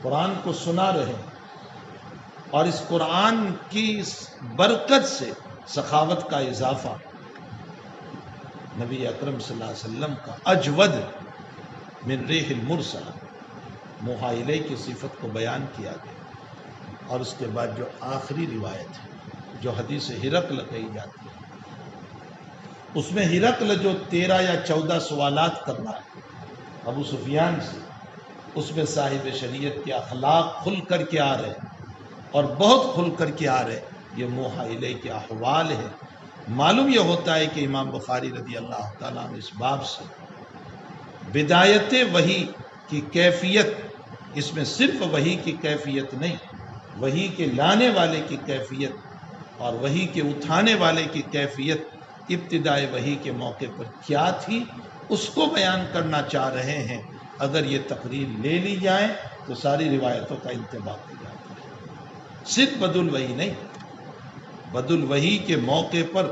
قرآن کو سنا رہے ہیں، اور اس قرآن کی برکت سے سخاوت کا اضافہ، نبی اکرم صلی اللہ علیہ وسلم کا اجود من ریح المرسلہ، موحی الی کی صفت کو بیان کیا گیا۔ اور اس کے بعد جو آخری روایت ہے، جو حدیث ہرقل کہی جاتی ہے، اس میں ہرقل جو 13 یا 14 سوالات کر رہا ہے ابو سفیان سے، اس میں صاحب شریعت کے اخلاق کھل کر کے آ رہے اور بہت کھل کر کے آ رہے۔ یہ موحی الی کے احوال ہے۔ معلوم یہ ہوتا ہے کہ امام بخاری رضی اللہ تعالیٰ عنہ اس باب سے بدایت وحی کی کیفیت، اس میں صرف وحی کی کیفیت نہیں، وحی کے لانے والے کی کیفیت اور وحی کے اٹھانے والے کی کیفیت ابتدائی وحی کے موقع پر کیا تھی، اس کو بیان کرنا چاہ رہے ہیں۔ اگر یہ تقریر لے لی جائے تو ساری روایتوں کا انطباق ہو جاتا ہے۔ صرف بدل وحی نہیں، بدل وحی کے موقع پر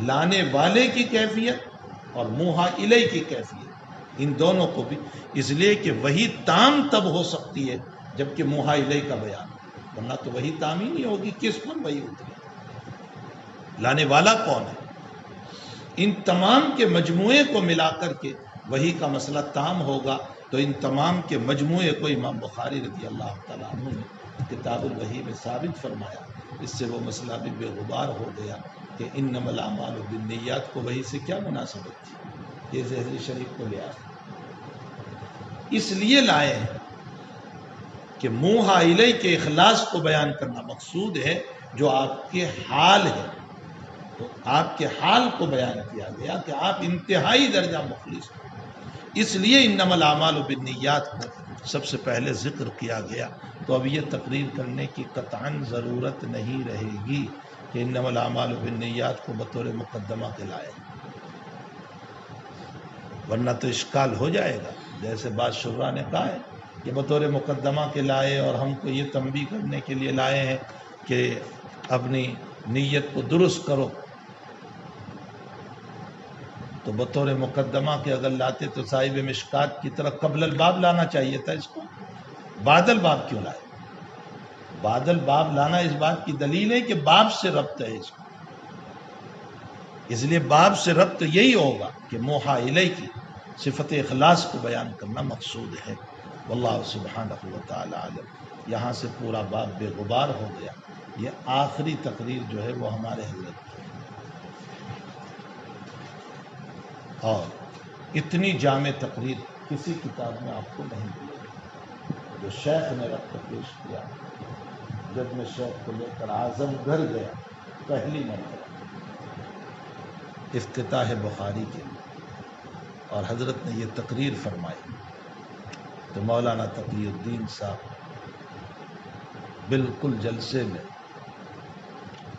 لانے والے کی کیفیت اور موحی الی کی کیفیت، ان دونوں کو بھی، اس لیے کہ وحی تام تب ہو سکتی ہے جبکہ موحی الی کا بیان، ورنہ تو وحی تام ہی نہیں ہوگی۔ کس پر وحی اتری، لانے والا کون ہے؟ ان تمام کے مجموعے کو ملا کر کے وحی کا مسئلہ تام ہوگا۔ تو ان تمام کے مجموعے کو امام بخاری رضی اللہ تعالیٰ عنہ نے کتاب الوحی میں ثابت فرمایا۔ اس سے وہ مسئلہ بھی بے غبار ہو گیا کہ انما الاعمال بالنیات کو وحی سے کیا مناسبت تھی، یہ ظہری شریف کو لے آئے، اس لیے لائے ہیں کہ موحی الی کے اخلاص کو بیان کرنا مقصود ہے، جو آپ کے حال ہے، تو آپ کے حال کو بیان کیا گیا کہ آپ انتہائی درجہ مخلص ہیں۔ اس لیے انما الاعمال بالنیات کو سب سے پہلے ذکر کیا گیا، تو اب یہ تقریر کرنے کی قطعاً ضرورت نہیں رہے گی کہ انما الاعمال بالنیات کو بطور مقدمہ کے لائے، ورنہ تو اشکال ہو جائے گا. جیسے بعض شعراء نے کہا ہے کہ بطور مقدمہ کے لائے اور ہم کو یہ تنبیہ کرنے کے لیے لائے ہیں کہ اپنی نیت کو درست کرو، تو بطور مقدمہ کے اگر لاتے تو صاحب مشکات کی طرح قبل الباب لانا چاہیے تھا اس کو. بعد الباب کیوں لائے؟ بعد الباب لانا اس بات کی دلیل ہے کہ باب سے ربط ہے اس کو، اس لیے باب سے ربط یہی ہوگا کہ موحى الیہ کی صفت اخلاص کو بیان کرنا مقصود ہے. واللہ سبحانہ وتعالی عالم. یہاں سے پورا باب بے غبار ہو گیا. یہ آخری تقریر جو ہے وہ ہمارے حضرت کی ہے، اور اتنی جامع تقریر کسی کتاب میں آپ کو نہیں ملے گی. جو شیخ نے رکھ کر پیش کیا جب میں شیخ کو لے کر اعظم گھر گیا پہلی مرتبہ افتتاح بخاری کے لیے، اور حضرت نے یہ تقریر فرمائی، تو مولانا تقی الدین صاحب بالکل جلسے میں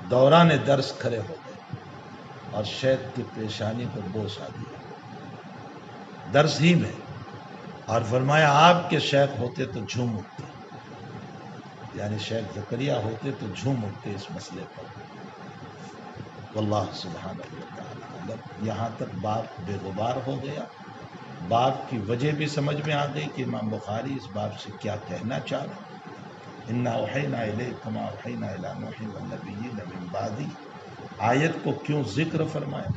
دوران درس کھڑے ہو گئے اور شیخ کی پیشانی کو بوسہ دیا درس ہی میں، اور فرمایا آپ کے شیخ ہوتے تو جھوم اٹھتے، یعنی شیخ زکریا ہوتے تو جھوم اٹھتے اس مسئلے پر. واللہ سبحانہ وتعالی عالم. یہاں تک باب بے غبار ہو گیا. باب کی وجہ بھی سمجھ میں آ گئی کہ امام بخاری اس باب سے کیا کہنا چاہ رہے. انا اوحینا الیک کما اوحینا الی نوح والنبیین من بعدی، آیت کو کیوں ذکر فرمایا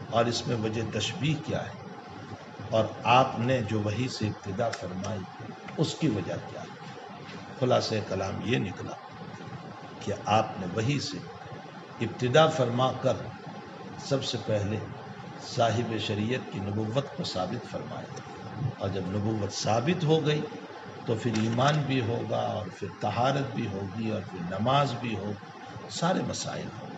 اور اس میں وجہ تشبیہ کیا ہے، اور آپ نے جو وحی سے ابتدا فرمائی اس کی وجہ کیا ہے. خلاصہ کلام یہ نکلا کہ آپ نے وحی سے ابتدا فرما کر سب سے پہلے صاحب شریعت کی نبوت کو ثابت فرمایا، اور جب نبوت ثابت ہو گئی تو پھر ایمان بھی ہوگا، اور پھر طہارت بھی ہوگی، اور پھر نماز بھی ہوگی، سارے مسائل ہوں گے.